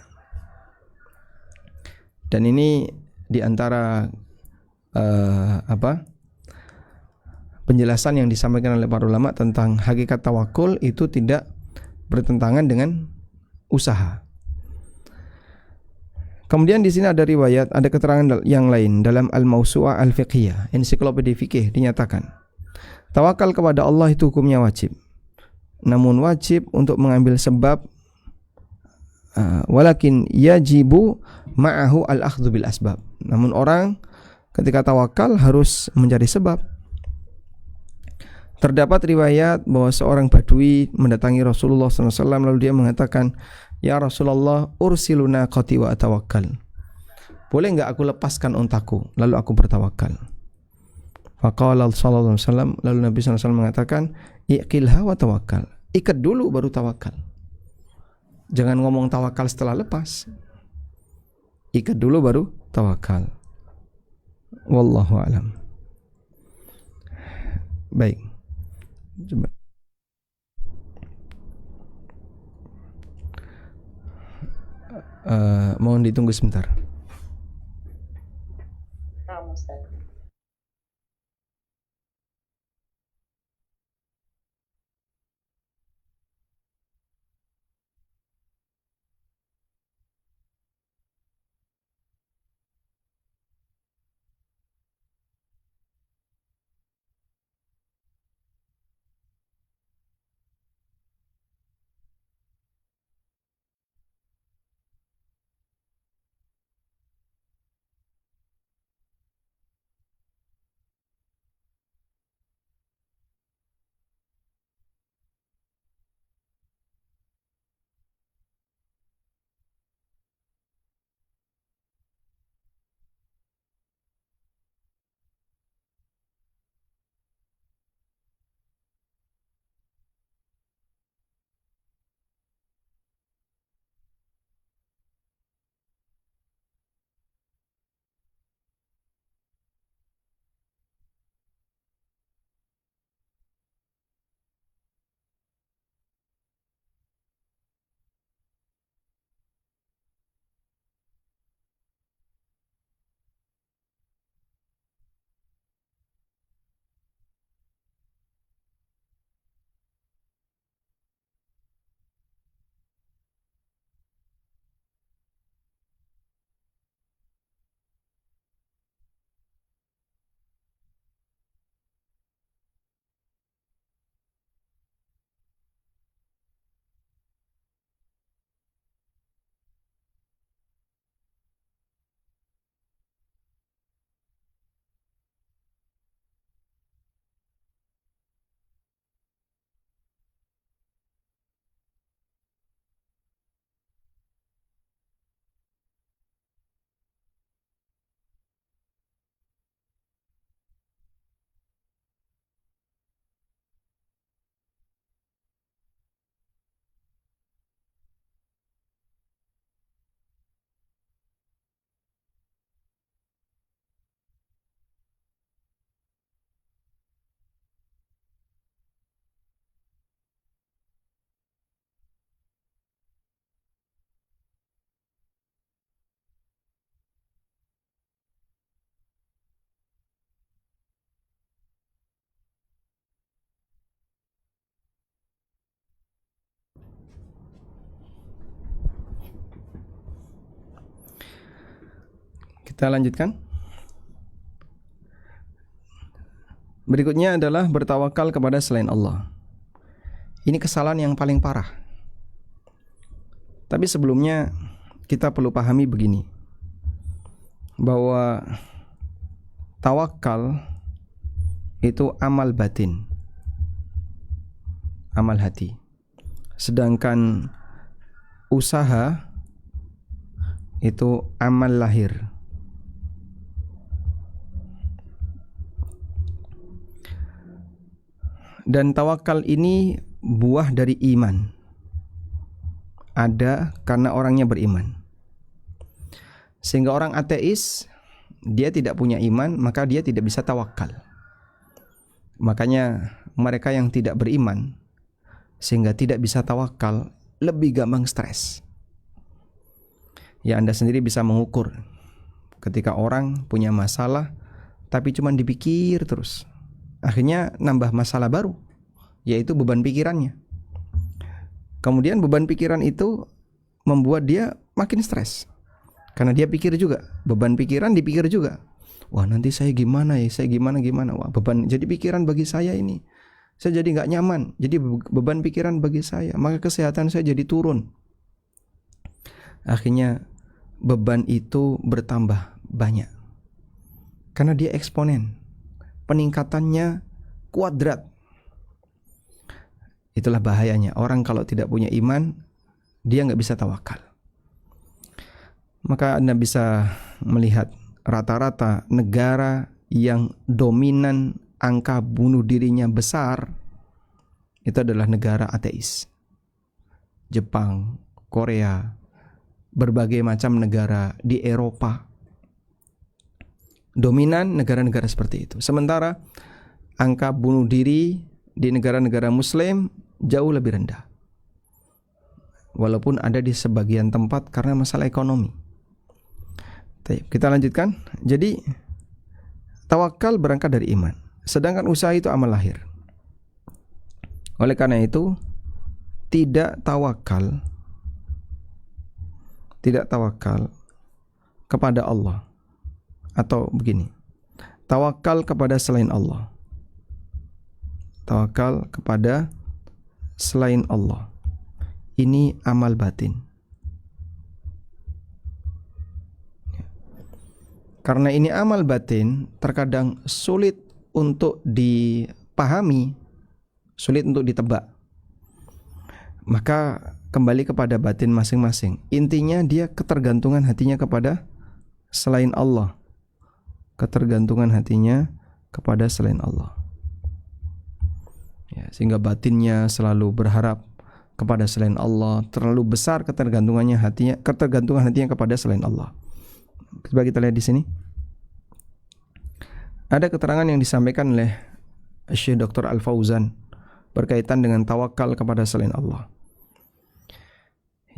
Dan ini diantara penjelasan yang disampaikan oleh para ulama tentang hakikat tawakul itu tidak bertentangan dengan usaha. Kemudian di sini ada riwayat, ada keterangan yang lain dalam Al-Mawsu'ah Al-Fiqhiyah, ensiklopedia fikih, dinyatakan tawakal kepada Allah itu hukumnya wajib. Namun wajib untuk mengambil sebab, walakin yajibu ma'ahu al-akhdhu bil asbab. Namun orang ketika tawakal harus mencari sebab. Terdapat riwayat bahwa seorang badui mendatangi Rasulullah SAW, lalu dia mengatakan, ya Rasulullah, ursiluna qati wa atawakkal. Boleh enggak aku lepaskan untaku lalu aku bertawakal? Faqala sallallahu alaihi wasallam, lalu Nabi sallallahu alaihi wasallam mengatakan, iqilha wa tawakkal. ikat dulu baru tawakal. Jangan ngomong tawakal setelah lepas. Ikat dulu baru tawakal. Wallahu alam. Baik. Coba. Mohon ditunggu sebentar. Ustaz. Kita lanjutkan. Berikutnya adalah bertawakal kepada selain Allah. Ini kesalahan yang paling parah. Tapi sebelumnya kita perlu pahami begini, bahwa tawakal itu amal batin, amal hati. Sedangkan usaha itu amal lahir. Dan tawakal ini buah dari iman. Ada karena orangnya beriman. Sehingga orang ateis, dia tidak punya iman, maka dia tidak bisa tawakal. Makanya mereka yang tidak beriman, sehingga tidak bisa tawakal, lebih gampang stres. Ya, Anda sendiri bisa mengukur ketika orang punya masalah tapi cuma dipikir terus, akhirnya nambah masalah baru, yaitu beban pikirannya. Kemudian beban pikiran itu membuat dia makin stres, karena dia pikir juga, beban pikiran dipikir juga. Wah, nanti saya gimana ya, saya gimana. Wah, beban jadi pikiran bagi saya ini. Saya jadi gak nyaman, jadi beban pikiran bagi saya, maka kesehatan saya jadi turun. Akhirnya beban itu bertambah banyak, karena dia eksponen, peningkatannya kuadrat. Itulah bahayanya. Orang kalau tidak punya iman, dia gak bisa tawakal. Maka Anda bisa melihat rata-rata negara yang dominan angka bunuh dirinya besar, itu adalah negara ateis. Jepang, Korea, berbagai macam negara di Eropa. Dominan negara-negara seperti itu. Sementara angka bunuh diri di negara-negara Muslim jauh lebih rendah. Walaupun ada di sebagian tempat karena masalah ekonomi. Kita lanjutkan. Jadi tawakal berangkat dari iman, sedangkan usaha itu amal lahir. Oleh karena itu tidak tawakal kepada Allah, atau begini, tawakal kepada selain Allah. Tawakal kepada selain Allah ini amal batin. Karena ini amal batin, terkadang sulit untuk dipahami, sulit untuk ditebak. Maka kembali kepada batin masing-masing. Intinya dia ketergantungan hatinya kepada selain Allah. Ketergantungan hatinya kepada selain Allah. Ya, sehingga batinnya selalu berharap kepada selain Allah, terlalu besar ketergantungan hatinya kepada selain Allah. Coba kita lihat di sini. Ada keterangan yang disampaikan oleh Syekh Dr. Al-Fauzan berkaitan dengan tawakal kepada selain Allah.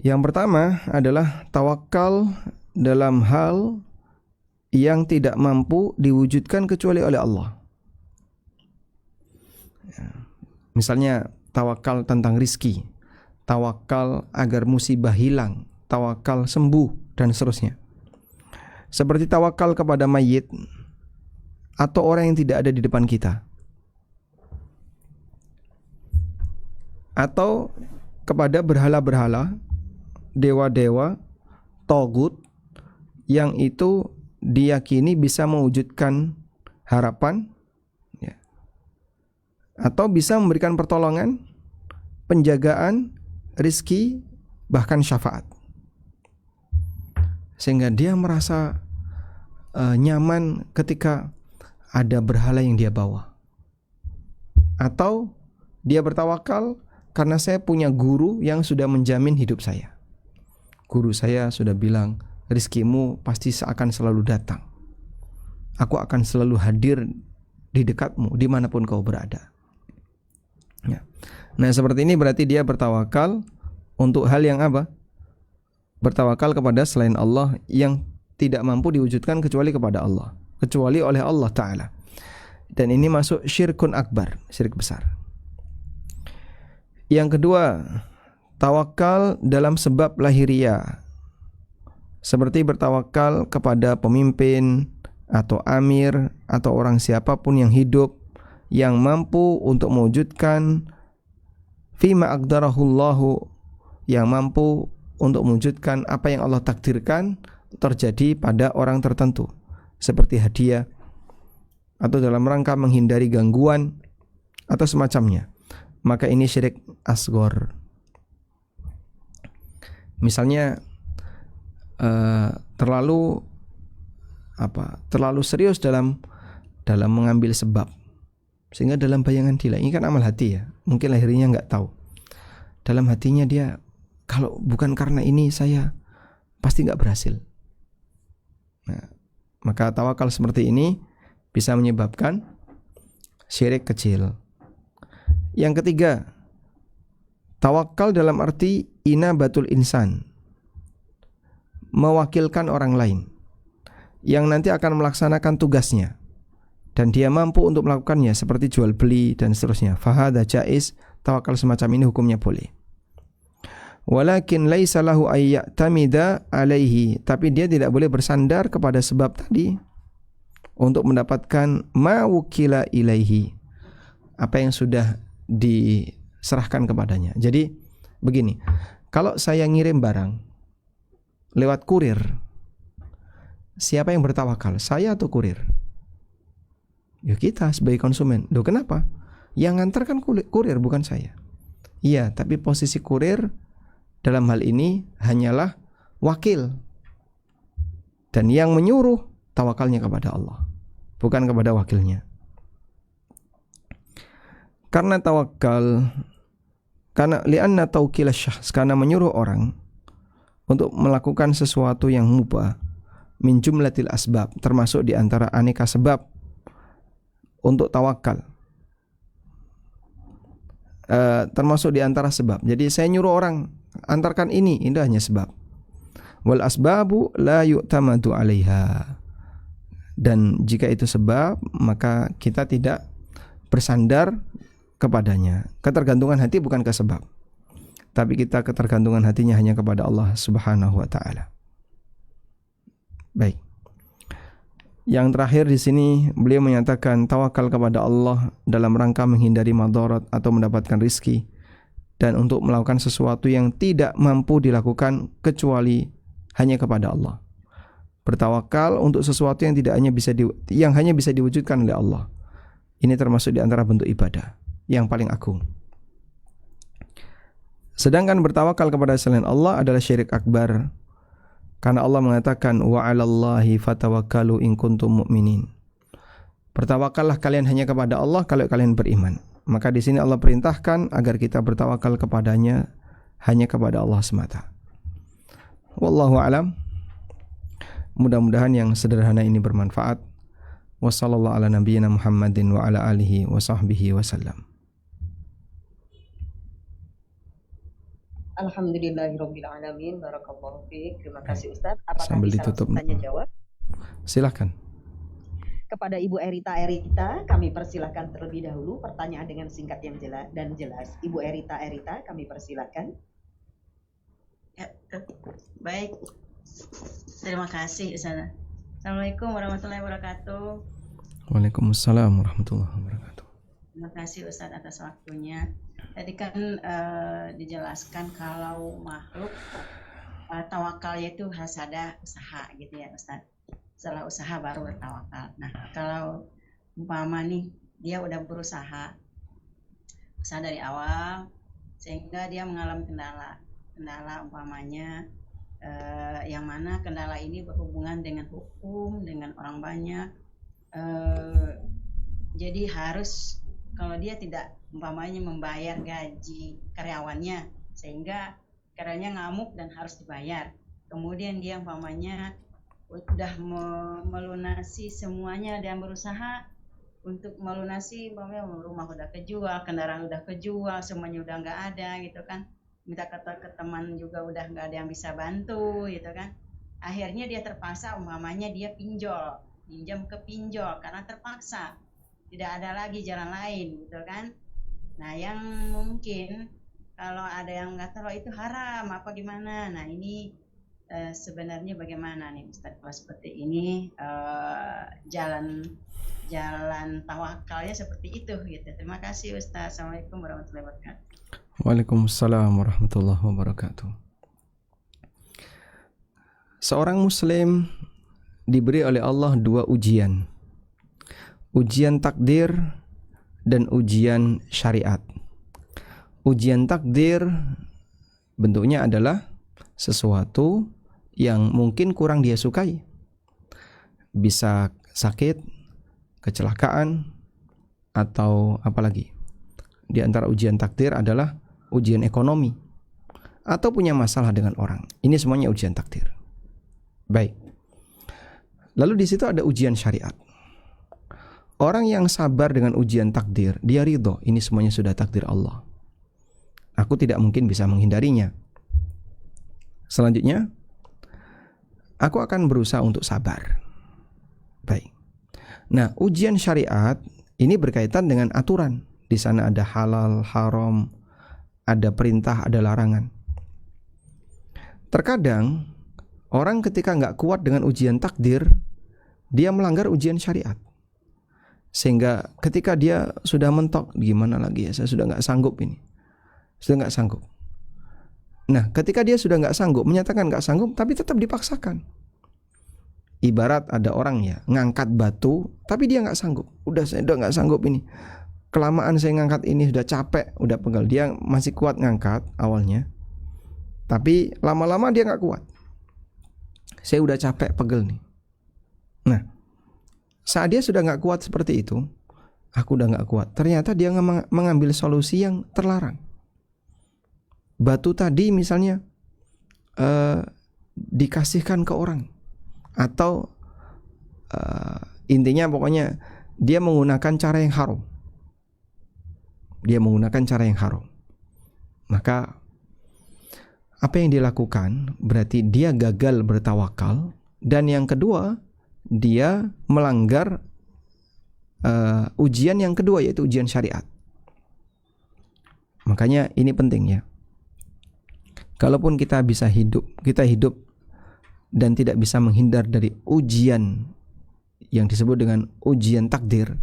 Yang pertama adalah tawakal dalam hal yang tidak mampu diwujudkan kecuali oleh Allah. Misalnya tawakal tentang rizki, tawakal agar musibah hilang, tawakal sembuh, dan seterusnya. Seperti tawakal kepada mayit atau orang yang tidak ada di depan kita, atau kepada berhala-berhala, dewa-dewa, togut yang itu diyakini bisa mewujudkan harapan, ya, atau bisa memberikan pertolongan, penjagaan, rizki, bahkan syafaat, sehingga dia merasa nyaman ketika ada berhala yang dia bawa. Atau dia bertawakal karena saya punya guru yang sudah menjamin hidup saya. Guru saya sudah bilang, rizkimu pasti akan selalu datang. Aku akan selalu hadir di dekatmu dimanapun kau berada. Ya. Nah seperti ini berarti dia bertawakal untuk hal yang apa? Bertawakal kepada selain Allah yang tidak mampu diwujudkan kecuali kepada Allah, kecuali oleh Allah Ta'ala. Dan ini masuk syirkun akbar, syirik besar. Yang kedua, tawakal dalam sebab lahiriah, seperti bertawakal kepada pemimpin atau amir atau orang siapapun yang hidup yang mampu untuk mewujudkan fima aqdarahullahu, yang mampu untuk mewujudkan apa yang Allah takdirkan terjadi pada orang tertentu, seperti hadiah atau dalam rangka menghindari gangguan atau semacamnya. Maka ini syirik asghar. Misalnya terlalu serius dalam mengambil sebab, sehingga dalam bayangan dia, ini kan amal hati ya, mungkin lahirnya nggak tahu, dalam hatinya dia, kalau bukan karena ini saya pasti nggak berhasil. Nah, maka tawakal seperti ini bisa menyebabkan syirik kecil. Yang ketiga, tawakal dalam arti inabatul insan, mewakilkan orang lain yang nanti akan melaksanakan tugasnya dan dia mampu untuk melakukannya, seperti jual beli dan seterusnya. Fahadha jaiz, tawakal semacam ini hukumnya boleh. Walakin laisa lahu ayya'tamida alaihi, tapi dia tidak boleh bersandar kepada sebab tadi untuk mendapatkan ma wukila ilaihi, apa yang sudah diserahkan kepadanya. Jadi begini, kalau saya ngirim barang lewat kurir, siapa yang bertawakal, saya atau kurir? Ya kita sebagai konsumen. Loh kenapa? Yang ngantar kan kurir, bukan saya. Iya, tapi posisi kurir dalam hal ini hanyalah wakil, dan yang menyuruh tawakalnya kepada Allah, bukan kepada wakilnya. Karena tawakal Karena li'anna tawkil syahs, karena menyuruh orang untuk melakukan sesuatu yang mubah min jumlatil asbab, termasuk di antara aneka sebab untuk tawakal. Termasuk di antara sebab. Jadi saya nyuruh orang antarkan ini hanya sebab. Wal asbabu la yu'tamadu 'alaiha. Dan jika itu sebab, maka kita tidak bersandar kepadanya. Ketergantungan hati bukan ke sebab, tapi kita ketergantungan hatinya hanya kepada Allah Subhanahu wa taala. Baik. Yang terakhir di sini beliau menyatakan tawakal kepada Allah dalam rangka menghindari madarat atau mendapatkan rizki, dan untuk melakukan sesuatu yang tidak mampu dilakukan kecuali hanya kepada Allah. Bertawakal untuk sesuatu yang hanya bisa diwujudkan oleh Allah. Ini termasuk di antara bentuk ibadah yang paling agung. Sedangkan bertawakal kepada selain Allah adalah syirik akbar. Karena Allah mengatakan wa 'alallahi fatawakkalu in kuntum mu'minin. Bertawakallah kalian hanya kepada Allah kalau kalian beriman. Maka di sini Allah perintahkan agar kita bertawakal kepadanya hanya kepada Allah semata. Wallahu a'lam. Mudah-mudahan yang sederhana ini bermanfaat. Wassallallahu ala nabiyyina Muhammadin wa ala alihi wa sahbihi wasallam. Alhamdulillahirabbil alamin. Barakallahu fiik. Terima kasih Ustaz. Apakah Sambil bisa ditutup. langsung tanya jawab? Silahkan. Kepada Ibu Erita, kami persilahkan terlebih dahulu pertanyaan dengan singkat yang jelas. Ibu Erita, kami persilahkan. Ya, baik. Terima kasih Ustaz. Assalamualaikum warahmatullahi wabarakatuh. Waalaikumsalam warahmatullahi wabarakatuh. Terima kasih Ustaz atas waktunya. Tadi kan dijelaskan kalau makhluk tawakalnya itu harus ada usaha gitu ya Ustaz. Setelah usaha baru bertawakal. Nah kalau umpama nih dia udah berusaha dari awal sehingga dia mengalami kendala umpamanya yang mana kendala ini berhubungan dengan hukum, dengan orang banyak. Jadi harus kalau dia tidak umpamanya membayar gaji karyawannya sehingga karyawannya ngamuk dan harus dibayar. Kemudian dia umpamanya udah melunasi semuanya dan berusaha untuk melunasi umpamanya rumah udah kejual, kendaraan udah kejual, semuanya udah nggak ada gitu kan. Minta ke teman juga udah nggak ada yang bisa bantu gitu kan. Akhirnya dia terpaksa umpamanya dia pinjam ke pinjol karena terpaksa tidak ada lagi jalan lain gitu kan. Nah yang mungkin kalau ada yang mengatakan itu haram apa gimana, nah ini sebenarnya bagaimana nih Ustaz kalau seperti ini jalan tawakalnya seperti itu gitu. Terima kasih Ustaz. Assalamualaikum warahmatullahi wabarakatuh. Waalaikumsalam warahmatullahi wabarakatuh. Seorang muslim diberi oleh Allah dua ujian. Ujian takdir dan ujian syariat. Ujian takdir bentuknya adalah sesuatu yang mungkin kurang dia sukai. Bisa sakit, kecelakaan, atau apalagi. Di antara ujian takdir adalah ujian ekonomi atau punya masalah dengan orang. Ini semuanya ujian takdir. Baik. Lalu di situ ada ujian syariat. Orang yang sabar dengan ujian takdir, dia ridho, ini semuanya sudah takdir Allah. Aku tidak mungkin bisa menghindarinya. Selanjutnya, aku akan berusaha untuk sabar. Baik. Nah, ujian syariat ini berkaitan dengan aturan. Di sana ada halal, haram, ada perintah, ada larangan. Terkadang orang ketika nggak kuat dengan ujian takdir, dia melanggar ujian syariat. Sehingga ketika dia sudah mentok, gimana lagi ya, saya sudah nggak sanggup ini. Sudah nggak sanggup. Nah, ketika dia sudah nggak sanggup, menyatakan nggak sanggup, tapi tetap dipaksakan. Ibarat ada orang ya, ngangkat batu, tapi dia nggak sanggup. Saya udah nggak sanggup ini. Kelamaan saya ngangkat ini, sudah capek, udah pegal. Dia masih kuat ngangkat awalnya, tapi lama-lama dia nggak kuat. Saya udah capek, pegel nih. Nah, saat dia sudah nggak kuat seperti itu, aku udah nggak kuat. Ternyata dia mengambil solusi yang terlarang. batu tadi misalnya dikasihkan ke orang, atau intinya pokoknya dia menggunakan cara yang haram. Dia menggunakan cara yang haram. Maka apa yang dilakukan berarti dia gagal bertawakal, dan yang kedua dia melanggar ujian yang kedua, yaitu ujian syariat. Makanya ini penting ya. Kalaupun kita hidup dan tidak bisa menghindar dari ujian yang disebut dengan ujian takdir,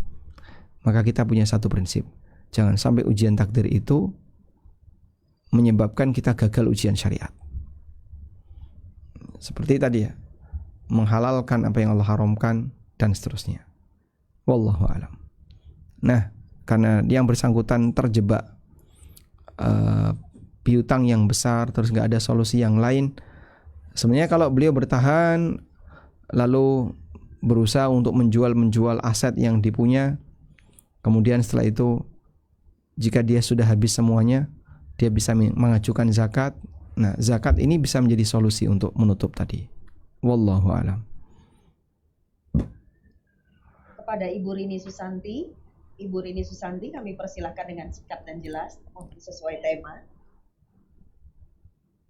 maka kita punya satu prinsip: jangan sampai ujian takdir itu menyebabkan kita gagal ujian syariat. Seperti tadi ya, menghalalkan apa yang Allah haramkan dan seterusnya. Wallahu a'lam. Nah, karena yang bersangkutan terjebak piutang yang besar, terus nggak ada solusi yang lain, sebenarnya kalau beliau bertahan lalu berusaha untuk menjual aset yang dipunya, kemudian setelah itu jika dia sudah habis semuanya, dia bisa mengajukan zakat. Nah, zakat ini bisa menjadi solusi untuk menutup tadi. Wallahu a'lam. Kepada Ibu Rini Susanti. Ibu Rini Susanti, kami persilahkan dengan singkat dan jelas sesuai tema.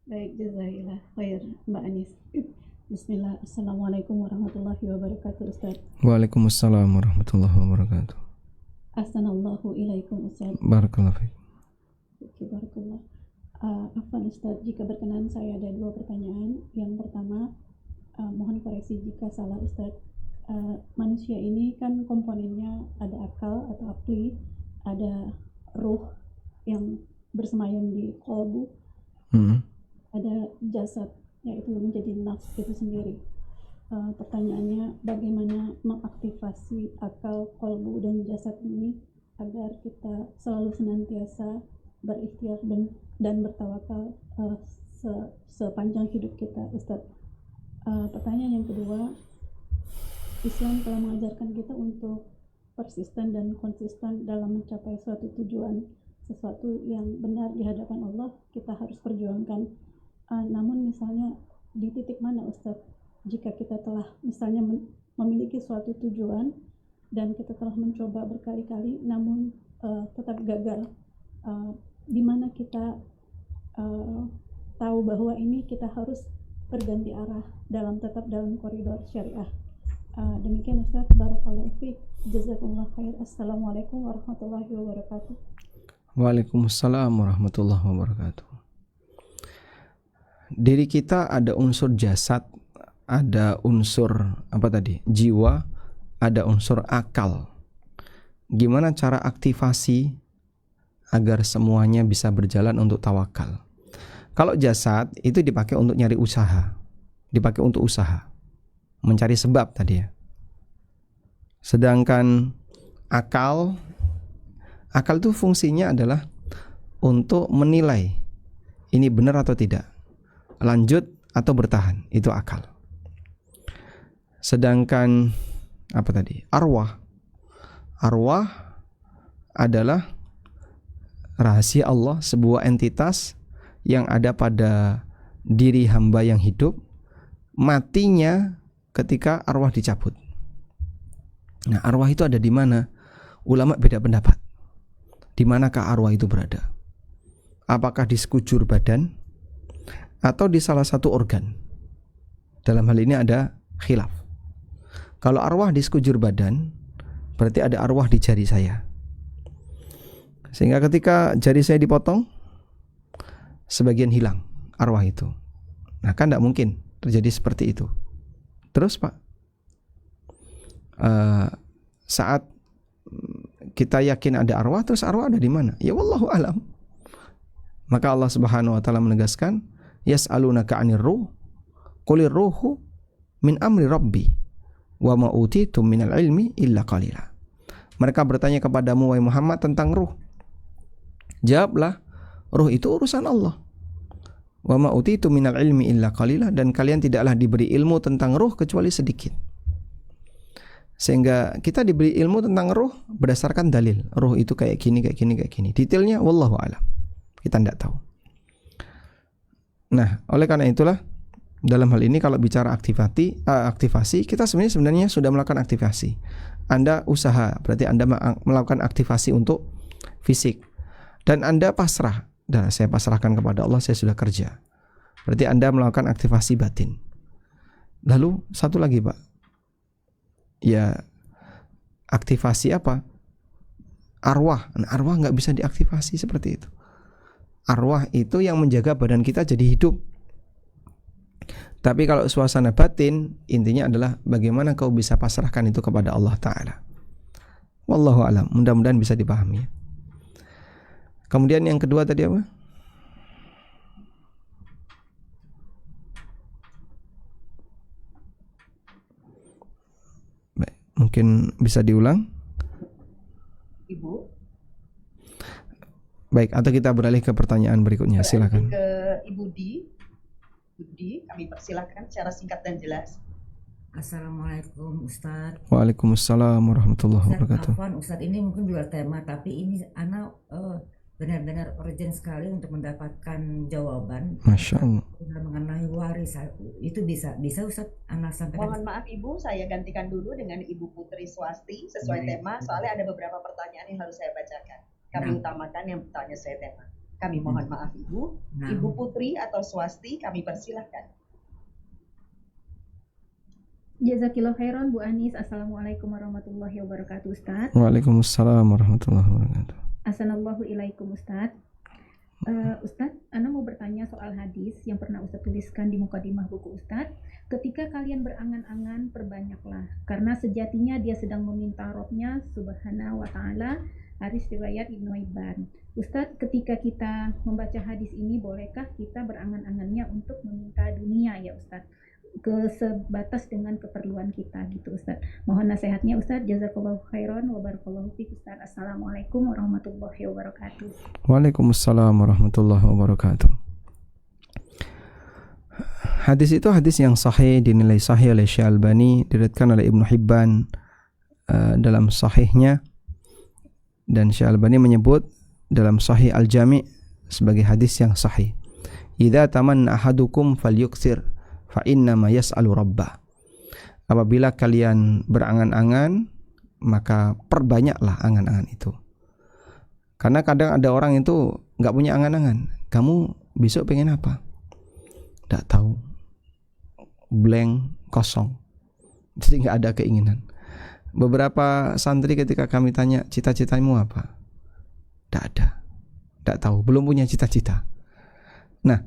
Baik, jazakallah khair Mbak Anis. Bismillah. Assalamualaikum warahmatullahi wabarakatuh, Ustaz. Waalaikumsalam warahmatullahi wabarakatuh. Ahsanallahu ilaikum, Ustaz. Barakallahu fiik. Barakallah. Afwan Ustaz, jika berkenan saya ada 2 pertanyaan. Yang pertama, mohon koreksi jika salah Ustaz. Manusia ini kan komponennya ada akal atau akli, ada ruh yang bersemayam di qalbu, ada jasad yaitu menjadi nafs itu sendiri. Pertanyaannya, bagaimana mengaktifasi akal, qalbu dan jasad ini agar kita selalu senantiasa berikhtiar dan bertawakal sepanjang hidup kita, Ustaz. Pertanyaan yang kedua, Islam telah mengajarkan kita untuk persisten dan konsisten dalam mencapai suatu tujuan, sesuatu yang benar di hadapan Allah kita harus perjuangkan. Namun misalnya di titik mana Ustadz, jika kita telah misalnya memiliki suatu tujuan dan kita telah mencoba berkali-kali namun tetap gagal, di mana kita tahu bahwa ini kita harus berganti arah tetap dalam koridor syariah. Demikian Ustaz, barakallahu fiik, jazakumullah khair. Assalamualaikum warahmatullahi wabarakatuh. Waalaikumsalam warahmatullahi wabarakatuh. Diri kita ada unsur jasad, ada unsur jiwa, ada unsur akal. Gimana cara aktivasi agar semuanya bisa berjalan untuk tawakal? Kalau jasad itu dipakai untuk nyari usaha, dipakai untuk usaha, mencari sebab tadi ya. Sedangkan akal itu fungsinya adalah untuk menilai ini benar atau tidak, lanjut atau bertahan, itu akal. Sedangkan arwah adalah rahasia Allah, sebuah entitas yang ada pada diri hamba yang hidup, matinya ketika arwah dicabut. Nah, arwah itu ada di mana? Ulama beda pendapat. Di manakah arwah itu berada? Apakah di sekujur badan atau di salah satu organ? Dalam hal ini ada khilaf. Kalau arwah di sekujur badan, berarti ada arwah di jari saya. Sehingga ketika jari saya dipotong, sebagian hilang arwah itu. Nah, kan tidak mungkin terjadi seperti itu. Terus Pak, saat kita yakin ada arwah, terus arwah ada di mana? Ya wallahu alam. Maka Allah Subhanahu wa taala menegaskan, yas'alunaka 'anir ruh, qulir ruhu min amri rabbi wa ma utitum minal ilmi illa qalila. Mereka bertanya kepadamu wahai Muhammad tentang ruh. Jawablah, ruh itu urusan Allah. Wa ma utitum minal ilmi illa qalila, dan kalian tidaklah diberi ilmu tentang ruh kecuali sedikit. Sehingga kita diberi ilmu tentang ruh berdasarkan dalil. Ruh itu kayak gini. Detailnya wallahu alam, kita tidak tahu. Nah, oleh karena itulah dalam hal ini kalau bicara aktivasi, kita sebenarnya sudah melakukan aktivasi. Anda usaha, berarti Anda melakukan aktivasi untuk fisik. Dan Anda pasrah. Dan saya pasrahkan kepada Allah, saya sudah kerja. Berarti Anda melakukan aktivasi batin. Lalu satu lagi, Pak. Ya, aktivasi apa? Arwah. Nah, arwah nggak bisa diaktifasi seperti itu. Arwah itu yang menjaga badan kita jadi hidup. Tapi kalau suasana batin, intinya adalah bagaimana kau bisa pasrahkan itu kepada Allah Ta'ala. Wallahu a'lam. Mudah-mudahan bisa dipahami. Kemudian yang kedua tadi apa? Baik, mungkin bisa diulang. Ibu. Baik, atau kita beralih ke pertanyaan berikutnya. Silakan. Ke Ibu Di. Kami persilahkan secara singkat dan jelas. Assalamualaikum Ustadz. Waalaikumsalam warahmatullahi wabarakatuh. Afwan Ustadz, ini mungkin di luar tema, tapi ini Ana benar-benar urgent sekali untuk mendapatkan jawaban. Masya Allah. Mengenai waris itu bisa Ustadz Ana sampaikan. Mohon maaf Ibu, saya gantikan dulu dengan Ibu Putri Swasti sesuai tema. Soalnya ada beberapa pertanyaan yang harus saya bacakan. Kami utamakan yang bertanya sesuai tema. Kami mohon maaf Ibu. Ibu Putri atau Swasti, kami persilahkan. Jazakillah khairan Bu Anis. Assalamualaikum warahmatullahi wabarakatuh Ustaz. Waalaikumsalam warahmatullahi wabarakatuh. Assalamualaikum ilaikum Ustaz. Ustaz, Ana mau bertanya soal hadis yang pernah Ustaz tuliskan di mukadimah buku Ustaz. Ketika kalian berangan-angan, perbanyaklah, karena sejatinya dia sedang meminta Robnya subhanahu wa ta'ala. Hadis riwayat Ibnu Hibban. Ustaz, ketika kita membaca hadis ini, bolehkah kita berangan-angannya untuk meminta dunia ya Ustaz? Sebatas dengan keperluan kita gitu Ustaz. Mohon nasihatnya Ustaz. Jazakallahu khairan wa barakallahu fiik Ustaz. Assalamualaikum warahmatullahi wabarakatuh. Waalaikumsalam warahmatullahi wabarakatuh. Hadis itu hadis yang sahih, dinilai sahih oleh Syekh Albani, diriwayatkan oleh Ibnu Hibban dalam sahihnya, dan Syekh Albani menyebut dalam Sahih Al-Jami' sebagai hadis yang sahih. Idza tamanna ahadukum falyuktsir fa inna ma yas'alu rabbah. Apabila kalian berangan-angan, maka perbanyaklah angan-angan itu. Karena kadang ada orang itu nggak punya angan-angan. Kamu besok pengen apa? Nggak tahu. Blank, kosong. Jadi nggak ada keinginan. Beberapa santri ketika kami tanya cita-citamu apa? Nggak ada. Nggak tahu. Belum punya cita-cita. Nah,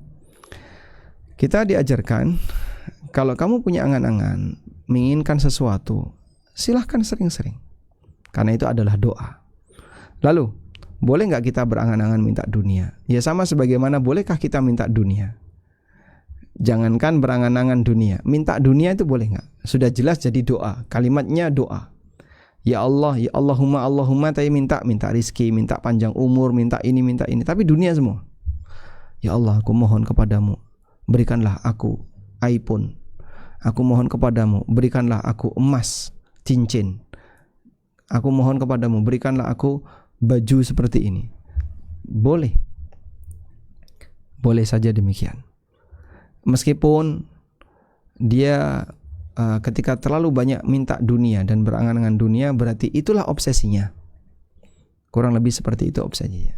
kita diajarkan kalau kamu punya angan-angan, menginginkan sesuatu, silahkan sering-sering. Karena itu adalah doa. Lalu, boleh nggak kita berangan-angan minta dunia? Ya sama sebagaimana bolehkah kita minta dunia? Jangankan berangan-angan dunia, minta dunia itu boleh nggak? Sudah jelas jadi doa, kalimatnya doa. Ya Allah, ya Allahumma, Allahumma, tapi minta rizki, minta panjang umur, minta ini, tapi dunia semua. Ya Allah, aku mohon kepadamu, berikanlah aku iPhone. Aku mohon kepadamu, berikanlah aku emas, cincin. Aku mohon kepadamu, berikanlah aku baju seperti ini. Boleh. Boleh saja demikian. Meskipun dia ketika terlalu banyak minta dunia dan berangan-angan dunia, berarti itulah obsesinya. Kurang lebih seperti itu obsesinya.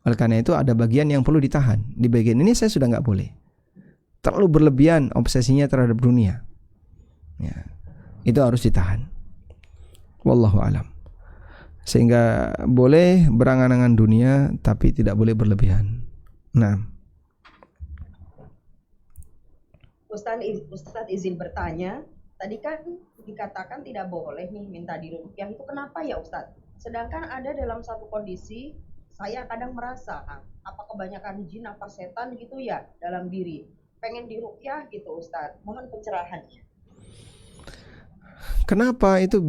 Oleh karena itu ada bagian yang perlu ditahan. Di bagian ini saya sudah nggak boleh. Terlalu berlebihan obsesinya terhadap dunia. Ya, itu harus ditahan. Wallahu alam. Sehingga boleh berangan-angan dunia, tapi tidak boleh berlebihan. Nah, Ustadz izin bertanya, tadi kan dikatakan tidak boleh nih minta diruqyah, itu kenapa ya Ustadz? Sedangkan ada dalam satu kondisi, saya kadang merasa, apa kebanyakan jin apa setan gitu ya dalam diri, pengen diruqyah gitu Ustadz, mohon pencerahannya. Kenapa itu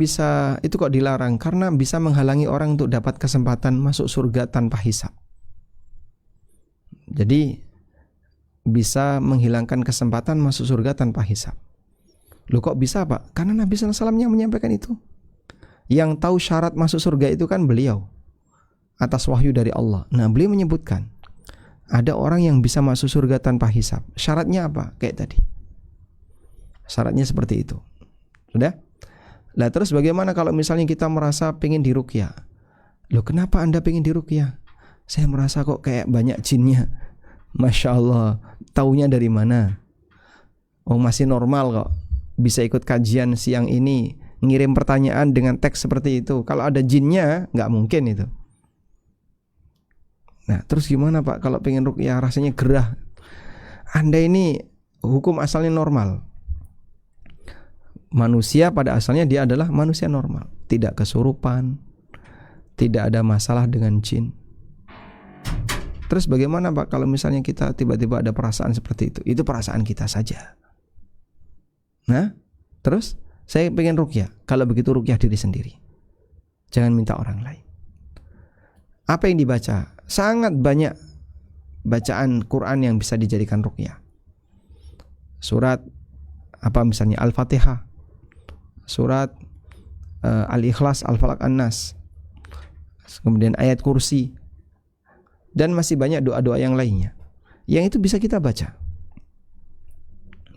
kok dilarang? Karena bisa menghalangi orang untuk dapat kesempatan masuk surga tanpa hisab. Jadi bisa menghilangkan kesempatan masuk surga tanpa hisab. Loh kok bisa Pak? Karena Nabi SAW yang menyampaikan itu. Yang tahu syarat masuk surga itu kan beliau, atas wahyu dari Allah. Nah beliau menyebutkan, ada orang yang bisa masuk surga tanpa hisab. Syaratnya apa? Kayak tadi. Syaratnya seperti itu. Sudah? Lah terus bagaimana kalau misalnya kita merasa pengen diruqyah? Loh, kenapa Anda pengen diruqyah? Saya merasa kok kayak banyak jinnya. Masya Allah. Taunya dari mana? Oh, masih normal kok. Bisa ikut kajian siang ini, ngirim pertanyaan dengan teks seperti itu. Kalau ada jinnya, nggak mungkin itu. Nah, terus gimana Pak kalau pengen ruqyah rasanya gerah? Anda ini hukum asalnya normal. Manusia pada asalnya dia adalah manusia normal, tidak kesurupan, tidak ada masalah dengan jin. Terus bagaimana Pak kalau misalnya kita tiba-tiba ada perasaan seperti itu? Itu perasaan kita saja. Nah, terus saya pengen ruqyah. Kalau begitu ruqyah diri sendiri. Jangan minta orang lain. Apa yang dibaca? Sangat banyak bacaan Quran yang bisa dijadikan ruqyah. Surat apa misalnya Al-Fatihah, surat Al-Ikhlas, Al-Falaq, An-Nas, kemudian ayat kursi, dan masih banyak doa-doa yang lainnya yang itu bisa kita baca.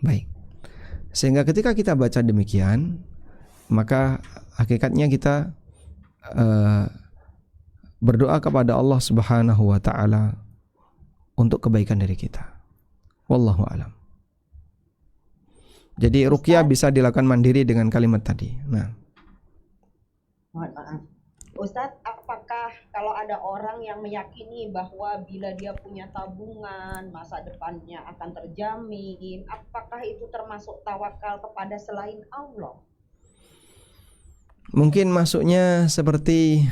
Baik. Sehingga ketika kita baca demikian, maka hakikatnya kita berdoa kepada Allah Subhanahu wa taala untuk kebaikan dari kita. Wallahu alam. Jadi ruqyah bisa dilakukan mandiri dengan kalimat tadi. Nah, Mohon maaf. Ustadz, apakah kalau ada orang yang meyakini bahwa bila dia punya tabungan, masa depannya akan terjamin, apakah itu termasuk tawakal kepada selain Allah? mungkin masuknya seperti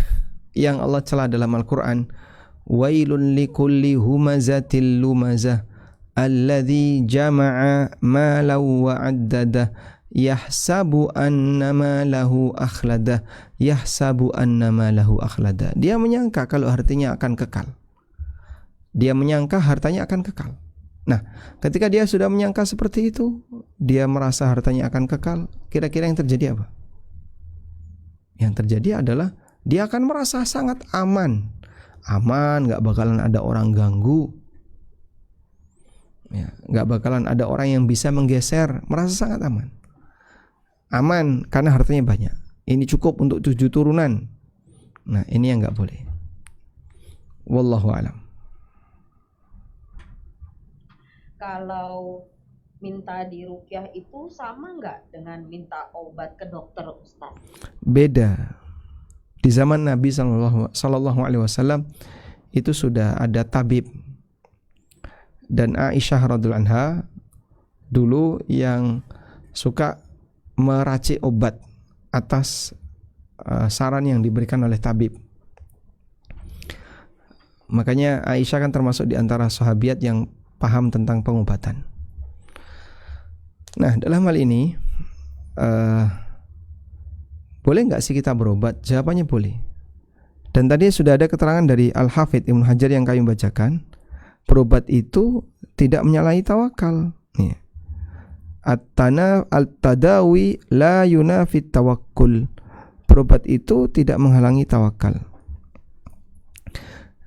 yang Allah cela dalam Al-Qur'an, wailun likulli humazatil lumazah alladzi jama'a malan wa 'addadah yahsabu annama lahu akhlada yahsabu annama lahu akhlada. Dia menyangka kalau hartanya akan kekal. Dia menyangka hartanya akan kekal. Nah, ketika dia sudah menyangka seperti itu, dia merasa hartanya akan kekal, kira-kira yang terjadi apa? Yang terjadi adalah dia akan merasa sangat aman. Aman, gak bakalan ada orang ganggu, ya, gak bakalan ada orang yang bisa menggeser, merasa sangat aman. Aman karena hartanya banyak. Ini cukup untuk 7 turunan. Nah, ini yang gak boleh. Wallahu alam. Kalau minta diruqyah itu sama nggak dengan minta obat ke dokter, Ustaz? Beda. Di zaman Nabi Sallallahu Alaihi Wasallam itu sudah ada tabib, dan Aisyah radhiallahu anha dulu yang suka meracik obat atas saran yang diberikan oleh tabib. Makanya Aisyah kan termasuk di antara sahabiat yang paham tentang pengobatan. Nah, dalam hal ini boleh nggak sih kita berobat? Jawabannya boleh. Dan tadi sudah ada keterangan dari Al-Hafidz Ibnu Hajar yang kami bacakan, berobat itu tidak menyalahi tawakal. Nih. At-tadawi la yunafit tawakkul. Berobat itu tidak menghalangi tawakal.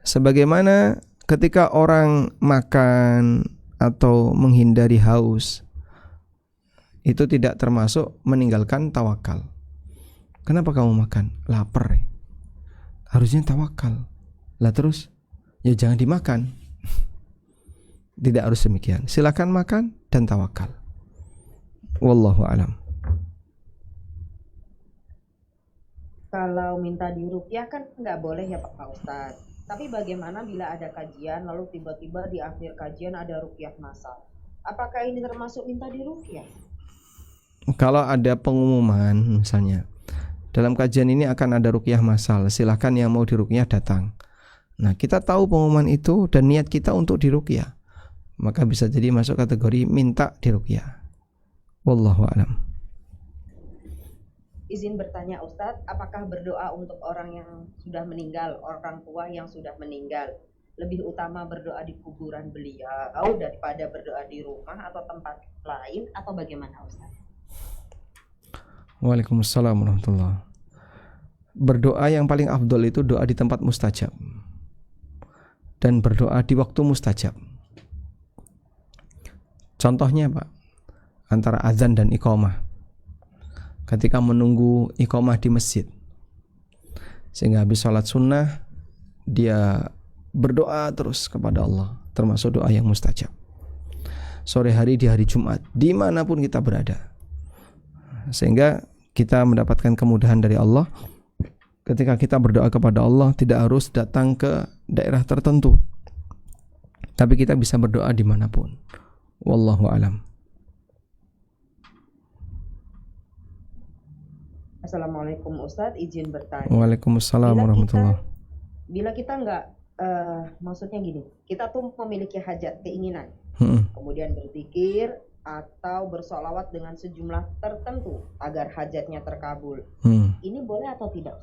Sebagaimana ketika orang makan atau menghindari haus, itu tidak termasuk meninggalkan tawakal. Kenapa kamu makan? Lapar. Harusnya tawakal. Lah terus, ya jangan dimakan. Tidak harus demikian. Silakan makan dan tawakal. Wallahu alam. Kalau minta diruqyah kan nggak boleh ya Pak Ustadz. Tapi bagaimana bila ada kajian lalu tiba-tiba di akhir kajian ada ruqyah massal? Apakah ini termasuk minta diruqyah? Kalau ada pengumuman misalnya, dalam kajian ini akan ada ruqyah massal, silahkan yang mau diruqyah datang. Nah, kita tahu pengumuman itu dan niat kita untuk diruqyah, maka bisa jadi masuk kategori minta diruqyah. Wallahu a'lam. Izin bertanya Ustadz, apakah berdoa untuk orang yang sudah meninggal, orang tua yang sudah meninggal, lebih utama berdoa di kuburan beliau daripada berdoa di rumah atau tempat lain, atau bagaimana Ustadz? Waalaikumsalam warahmatullahi. Berdoa yang paling afdol itu doa di tempat mustajab. dan berdoa di waktu mustajab. Contohnya Pak, antara azan dan iqamah. Ketika menunggu iqamah di masjid, sehingga habis sholat sunnah dia berdoa terus kepada Allah, termasuk doa yang mustajab. Sore hari di hari Jumat, dimanapun kita berada, sehingga kita mendapatkan kemudahan dari Allah. Ketika kita berdoa kepada Allah, tidak harus datang ke daerah tertentu, tapi kita bisa berdoa dimanapun. Wallahu alam. Assalamualaikum Ustadz, izin bertanya. Waalaikumsalam warahmatullahi. Bila kita nggak, maksudnya gini, kita tuh memiliki hajat, keinginan, kemudian berzikir atau bersolawat dengan sejumlah tertentu agar hajatnya terkabul. Ini boleh atau tidak?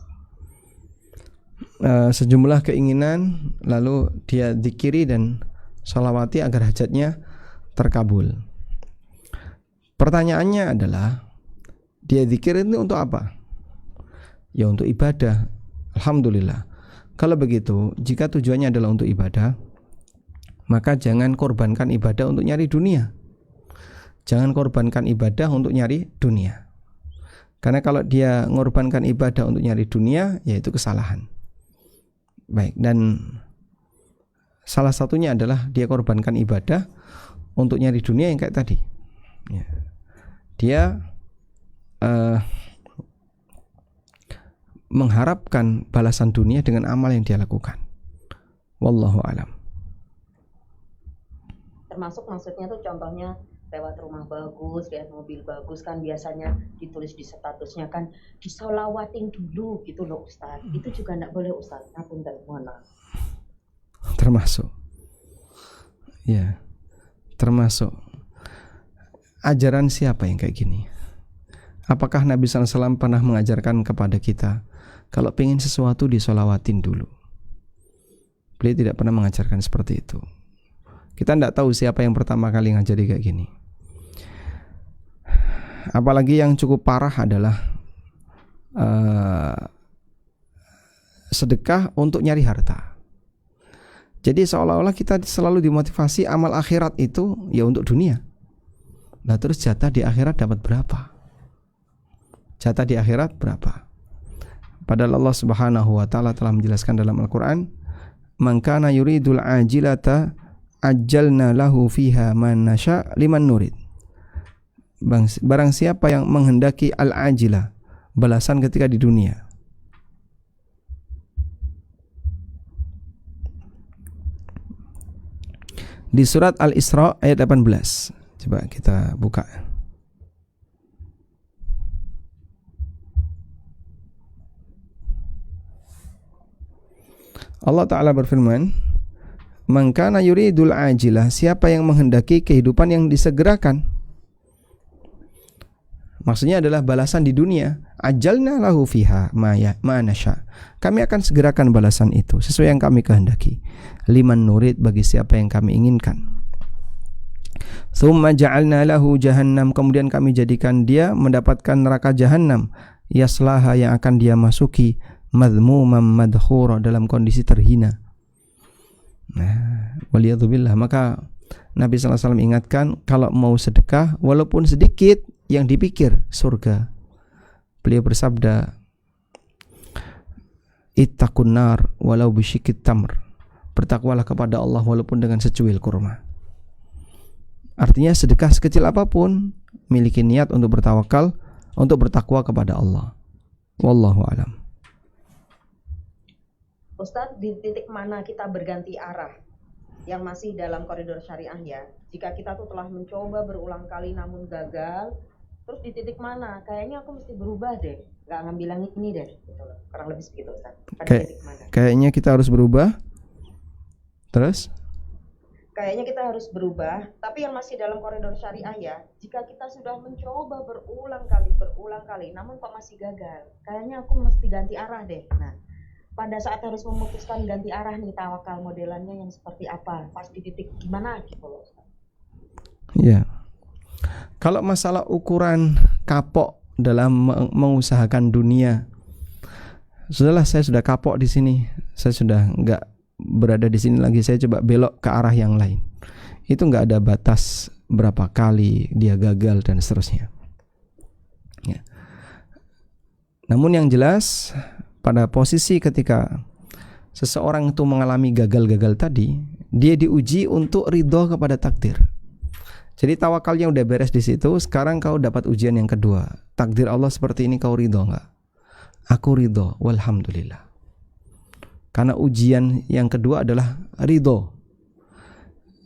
Sejumlah keinginan, lalu dia zikiri dan sholawati agar hajatnya terkabul. Pertanyaannya adalah, dia zikir itu untuk apa? Ya untuk ibadah. Alhamdulillah. Kalau begitu, jika tujuannya adalah untuk ibadah, maka jangan korbankan ibadah untuk nyari dunia. Jangan korbankan ibadah untuk nyari dunia. Karena kalau dia mengorbankan ibadah untuk nyari dunia, ya itu kesalahan. Baik, dan salah satunya adalah dia korbankan ibadah untuk nyari dunia yang kayak tadi. Ya. Dia mengharapkan balasan dunia dengan amal yang dia lakukan. Wallahu alam. Termasuk maksudnya tuh contohnya lewat rumah bagus, lihat mobil bagus, kan biasanya ditulis di statusnya kan disolawatin dulu gitu loh Ustaz. Itu juga enggak boleh Ustaz. Ngapunten, mohon maaf. Termasuk. Ya. Termasuk. Ajaran siapa yang kayak gini? Apakah Nabi SAW pernah mengajarkan kepada kita kalau pengen sesuatu disolawatin dulu? Beliau tidak pernah mengajarkan seperti itu. Kita tidak tahu siapa yang pertama kali ngajari kayak gini. Apalagi yang cukup parah adalah sedekah untuk nyari harta. Jadi seolah-olah kita selalu dimotivasi amal akhirat itu ya untuk dunia. Nah terus jatah di akhirat dapat berapa? Jatah di akhirat berapa? Padahal Allah Subhanahu wa taala telah menjelaskan dalam Al-Qur'an, "Man kana yuridul ajilata ajjalna lahu fiha man nasya liman nurid." Barang siapa yang menghendaki al-ajilah, balasan ketika di dunia. Di surat Al-Isra ayat 18. Coba kita buka. Allah Ta'ala berfirman, "Man kana yuridul ajilah," siapa yang menghendaki kehidupan yang disegerakan. Maksudnya adalah balasan di dunia. Ajalna lahu fiha ma nasya. Kami akan segerakan balasan itu sesuai yang kami kehendaki. Liman nurid, bagi siapa yang kami inginkan. Tsumma ja'alna lahu jahannam, kemudian kami jadikan dia mendapatkan neraka jahannam, yaslaha, yang akan dia masuki, madhmuman madhura, dalam kondisi terhina. Nah, waliyadzubillah. Maka Nabi SAW ingatkan, kalau mau sedekah walaupun sedikit, yang dipikir surga. Beliau bersabda, ittaqun nar walau bisyikit tamr. Bertakwalah kepada Allah walaupun dengan secuil kurma. Artinya sedekah sekecil apapun, miliki niat untuk bertawakal, untuk bertakwa kepada Allah. Wallahu alam. Ustadz, di titik mana kita berganti arah yang masih dalam koridor syariah ya? Jika kita tuh telah mencoba berulang kali namun gagal, terus di titik mana? Kayaknya aku mesti berubah deh, nggak ngambil yang ini deh, gitu loh. Kurang lebih segitu Ustadz. Titik mana? Kayaknya kita harus berubah. Terus? Kayaknya kita harus berubah, tapi yang masih dalam koridor syariah ya. Jika kita sudah mencoba berulang kali, namun kok masih gagal, kayaknya aku mesti ganti arah deh. Nah, pada saat harus memutuskan ganti arah nih, tawakal modelannya yang seperti apa? Pas di titik gimana gitu loh. Iya. Kalau masalah ukuran kapok dalam mengusahakan dunia, sudahlah, saya sudah kapok di sini. Saya sudah nggak berada di sini lagi, saya coba belok ke arah yang lain. Itu nggak ada batas berapa kali dia gagal dan seterusnya. Ya. Namun yang jelas pada posisi ketika seseorang itu mengalami gagal-gagal tadi, dia diuji untuk ridho kepada takdir. Jadi tawakalnya udah beres di situ, sekarang kau dapat ujian yang kedua. Takdir Allah seperti ini, kau ridho nggak? Aku ridho, walhamdulillah. Karena ujian yang kedua adalah ridho.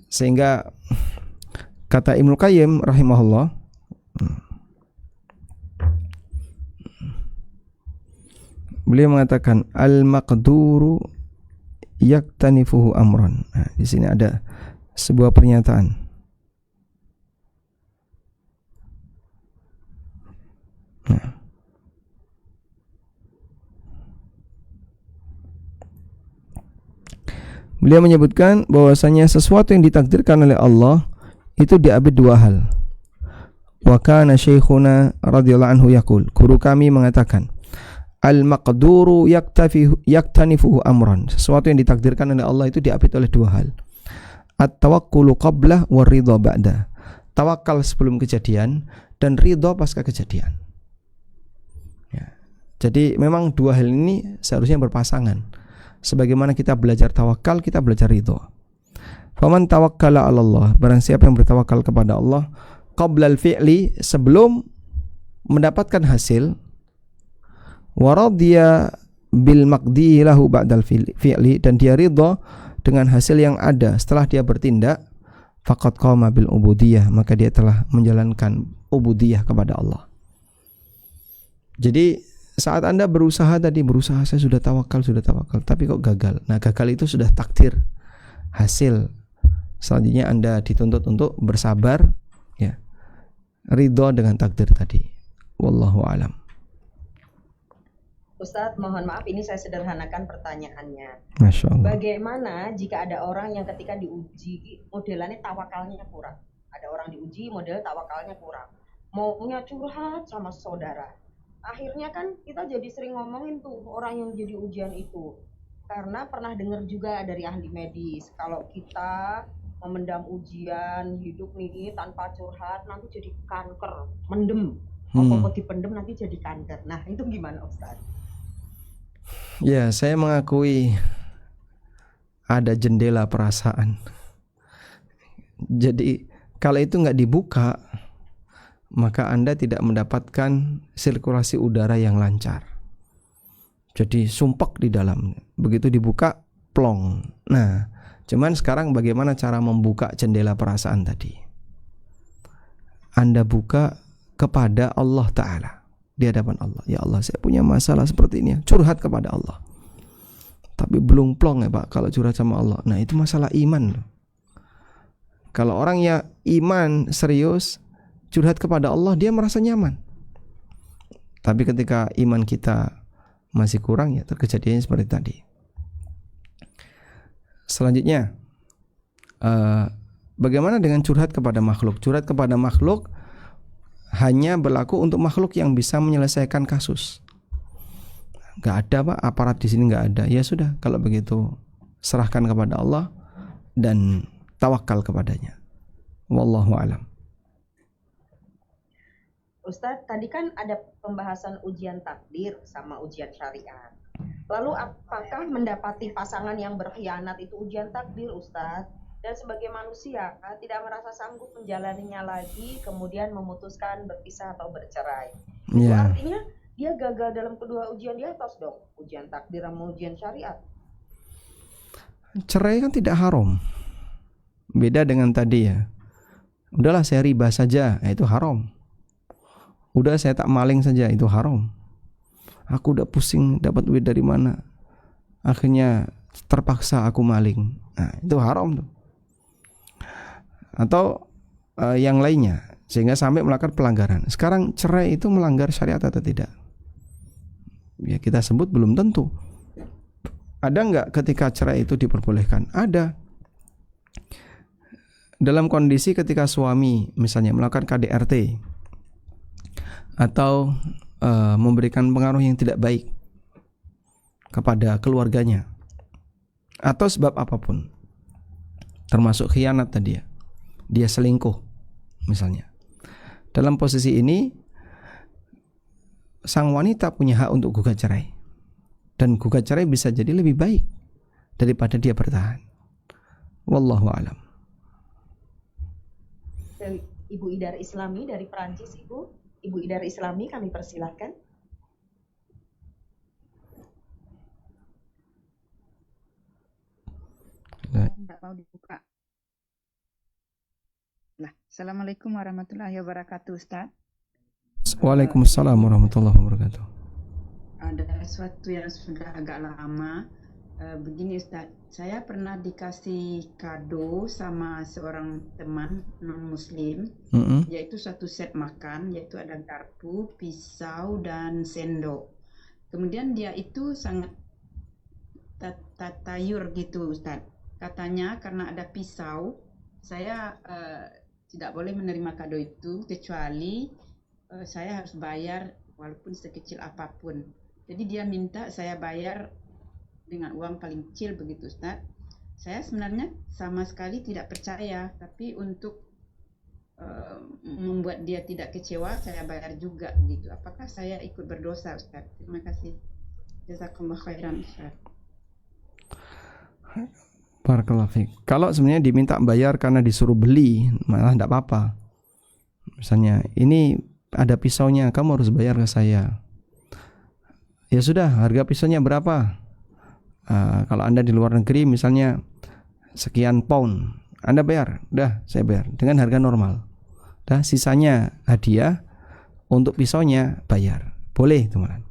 Sehingga kata Ibnu Qayyim rahimahullah, beliau mengatakan al-maqduru yaktanifuhu amron. Nah, di sini ada sebuah pernyataan. Nah. Beliau menyebutkan bahwasanya sesuatu yang ditakdirkan oleh Allah itu diambil dua hal. Wa kana syekhuna radhiyallahu anhu yaqul, guru kami mengatakan, al-maqduru yaktanifuhu amran. Sesuatu yang ditakdirkan oleh Allah itu diapit oleh dua hal. At-tawakkulu qablah wa ridha ba'da. Tawakal sebelum kejadian dan ridha pasca kejadian. Ya. Jadi memang dua hal ini seharusnya berpasangan. Sebagaimana kita belajar tawakal, kita belajar ridha. Faman tawakkala 'ala Allah, barang siapa yang bertawakal kepada Allah qabla al-fi'li, sebelum mendapatkan hasil, wa radiya bil maqdi lahu ba'dal fi'li, dan dia ridha dengan hasil yang ada setelah dia bertindak, faqad qama bil ubudiyah, maka dia telah menjalankan ubudiyah kepada Allah. Jadi saat Anda berusaha, saya sudah tawakal, tapi kok gagal. Nah, gagal itu sudah takdir. Hasil selanjutnya Anda dituntut untuk bersabar, ya. Ridho dengan takdir tadi. Wallahu alam. Ustadz, mohon maaf ini saya sederhanakan pertanyaannya. Masya Allah. Bagaimana jika ada orang yang ketika diuji modelannya tawakalnya kurang? Ada orang diuji model tawakalnya kurang, maunya curhat sama saudara. Akhirnya kan kita jadi sering ngomongin tuh orang yang jadi ujian itu. Karena pernah dengar juga dari ahli medis, kalau kita memendam ujian hidup nih tanpa curhat nanti jadi kanker, mendem. Apa dipendem nanti jadi kanker. Nah, itu gimana Ustaz? Ya, saya mengakui ada jendela perasaan. Jadi kalau itu nggak dibuka, maka Anda tidak mendapatkan sirkulasi udara yang lancar. Jadi sumpek di dalam. Begitu dibuka, plong. Nah, cuman sekarang bagaimana cara membuka jendela perasaan tadi? Anda buka kepada Allah Ta'ala, di hadapan Allah. Ya Allah, saya punya masalah seperti ini. Curhat kepada Allah. Tapi belum plong ya Pak, kalau curhat sama Allah. Nah, itu masalah iman. Kalau orang ya iman serius, curhat kepada Allah, dia merasa nyaman. Tapi ketika iman kita masih kurang, ya terkejadiannya seperti tadi. Selanjutnya, bagaimana dengan curhat kepada makhluk? Curhat kepada makhluk hanya berlaku untuk makhluk yang bisa menyelesaikan kasus. Gak ada Pak, aparat di sini gak ada. Ya sudah, kalau begitu serahkan kepada Allah dan tawakal kepadanya. Wallahu alam. Ustadz, tadi kan ada pembahasan ujian takdir sama ujian syariat. Lalu apakah mendapati pasangan yang berkhianat itu ujian takdir Ustadz? Dan sebagai manusia tidak merasa sanggup menjalaninya lagi, kemudian memutuskan berpisah atau bercerai. Itu artinya dia gagal dalam kedua ujian di atas dong, ujian takdir sama ujian syariat. Cerai kan tidak haram. Beda dengan tadi ya. Udahlah saya riba saja, itu haram. Udah saya tak maling saja, itu haram. Aku udah pusing dapat duit dari mana, akhirnya terpaksa aku maling. Nah, itu haram tuh. Atau yang lainnya, sehingga sampai melakukan pelanggaran. Sekarang cerai itu melanggar syariat atau tidak? Ya kita sebut belum tentu. Ada nggak ketika cerai itu diperbolehkan? Ada. Dalam kondisi ketika suami misalnya melakukan KDRT atau memberikan pengaruh yang tidak baik kepada keluarganya. atau sebab apapun, termasuk khianat tadi ya, dia selingkuh misalnya. Dalam posisi ini sang wanita punya hak untuk gugat cerai, dan gugat cerai bisa jadi lebih baik daripada dia bertahan. Wallahu a'lam. Ibu Idar Islami dari Perancis, Ibu Idar Islami, kami persilahkan. Nggak mau dibuka. Nah, Assalamualaikum warahmatullahi wabarakatuh, Ustaz. Waalaikumsalam warahmatullahi wabarakatuh. Ada sesuatu yang sudah agak lama. Begini Ustaz, saya pernah dikasih kado sama seorang teman non-muslim, yaitu satu set makan, yaitu ada garpu, pisau, dan sendok. Kemudian dia itu sangat tatayur gitu Ustaz. Katanya karena ada pisau, saya tidak boleh menerima kado itu kecuali saya harus bayar walaupun sekecil apapun. Jadi dia minta saya bayar dengan uang paling kecil begitu Ustaz. Saya sebenarnya sama sekali tidak percaya, tapi untuk membuat dia tidak kecewa, saya bayar juga gitu. Apakah saya ikut berdosa Ustaz? Terima kasih. Jazakallah khairan Ustaz. Barakallahu fiik. Kalau sebenarnya diminta bayar karena disuruh beli, malah tidak apa-apa. Misalnya, ini ada pisaunya, kamu harus bayar ke saya. Ya sudah, harga pisaunya berapa? Kalau Anda di luar negeri misalnya sekian pound, Anda bayar, dah saya bayar dengan harga normal. Dah sisanya hadiah, untuk pisaunya bayar. Boleh teman.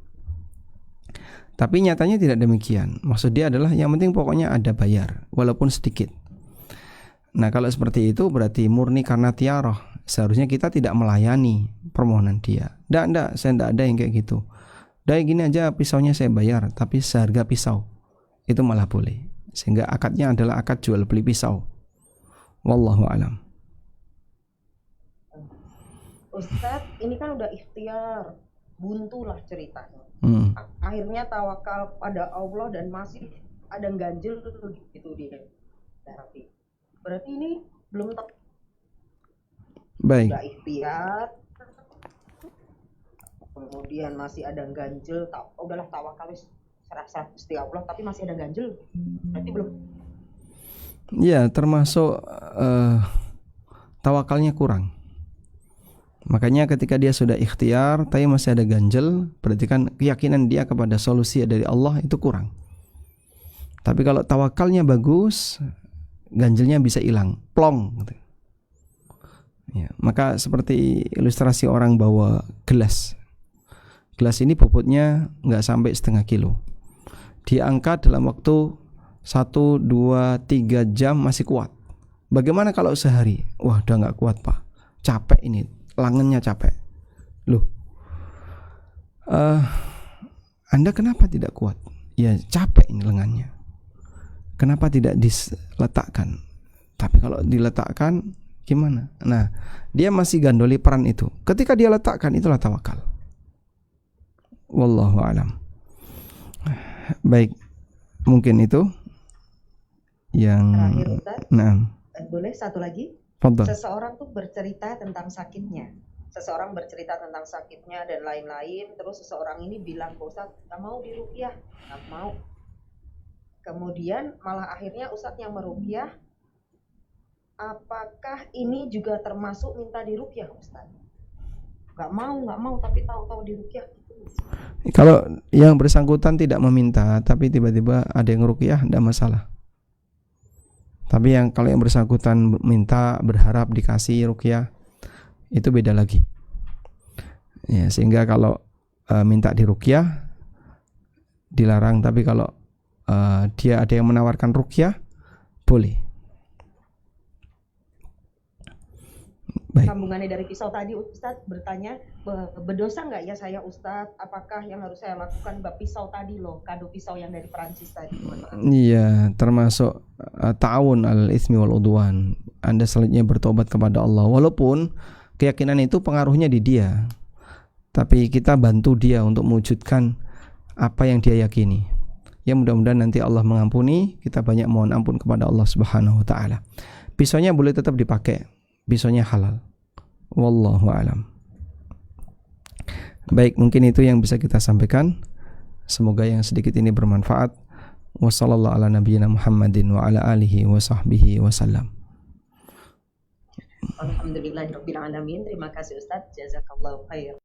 Tapi nyatanya tidak demikian. Maksud dia adalah yang penting pokoknya ada bayar walaupun sedikit. Nah, kalau seperti itu berarti murni karena tiaroh. Seharusnya kita tidak melayani permohonan dia. Nggak, saya nggak ada yang kayak gitu. Udah gini aja pisaunya saya bayar, tapi seharga pisau. Itu malah boleh. Sehingga akadnya adalah akad jual beli pisau. Wallahu alam. Ustadz, ini kan udah ikhtiar, buntulah ceritanya. Akhirnya tawakal pada Allah dan masih ada ganjil gitu dia. Berarti ini belum baik. Udah ikhtiar, kemudian masih ada ganjil, udahlah tawakal serah Gusti Allah, tapi masih ada ganjil, berarti belum. Ya, termasuk tawakalnya kurang. Makanya ketika dia sudah ikhtiar tapi masih ada ganjel, berarti kan keyakinan dia kepada solusi dari Allah itu kurang. Tapi kalau tawakalnya bagus, ganjelnya bisa hilang, plong gitu. Ya, maka seperti ilustrasi orang bawa gelas. Gelas ini bobotnya nggak sampai setengah kilo. Diangkat dalam waktu 1, 2, 3 jam masih kuat. Bagaimana kalau sehari? Wah, udah nggak kuat Pak, capek ini, lengannya capek. Loh, Anda kenapa tidak kuat? Ya capek ini lengannya. Kenapa tidak diletakkan? Tapi kalau diletakkan gimana? Nah, dia masih gandoli peran itu. Ketika dia letakkan, itulah tawakal. Wallahu a'lam. Baik, mungkin itu yang terakhir Ustaz. Nah, boleh satu lagi? Fadhal. Seseorang tuh bercerita tentang sakitnya. Seseorang bercerita tentang sakitnya dan lain-lain. Terus seseorang ini bilang, Ustaz, gak mau diruqyah, gak mau. Kemudian malah akhirnya Ustaz yang meruqyah. Apakah ini juga termasuk minta diruqyah Ustaz? Gak mau, tapi tahu-tahu diruqyah. Kalau yang bersangkutan tidak meminta, tapi tiba-tiba ada yang ruqyah, tidak masalah. Tapi kalau yang bersangkutan minta, berharap dikasih ruqyah, itu beda lagi. Ya, sehingga kalau minta diruqyah dilarang, tapi kalau dia ada yang menawarkan ruqyah, boleh. Baik. Sambungannya dari pisau tadi, Ustadz bertanya, berdosa nggak ya saya Ustadz? Apakah yang harus saya lakukan bab pisau tadi loh, kado pisau yang dari Perancis tadi? Iya, termasuk ta'awun al-itsmi wal udwan. Anda selanjutnya bertobat kepada Allah, walaupun keyakinan itu pengaruhnya di dia, tapi kita bantu dia untuk mewujudkan apa yang dia yakini. Ya mudah-mudahan nanti Allah mengampuni, kita banyak mohon ampun kepada Allah Subhanahu wa taala. Pisaunya boleh tetap dipakai. Pisaunya halal. Wallahu alam. Baik, mungkin itu yang bisa kita sampaikan. Semoga yang sedikit ini bermanfaat. Wassallallahu ala nabiyyina Muhammadin wa ala alihi wa sahbihi wasallam. Alhamdulillahirabbil alamin. Terima kasih Ustaz. Jazakallahu khair.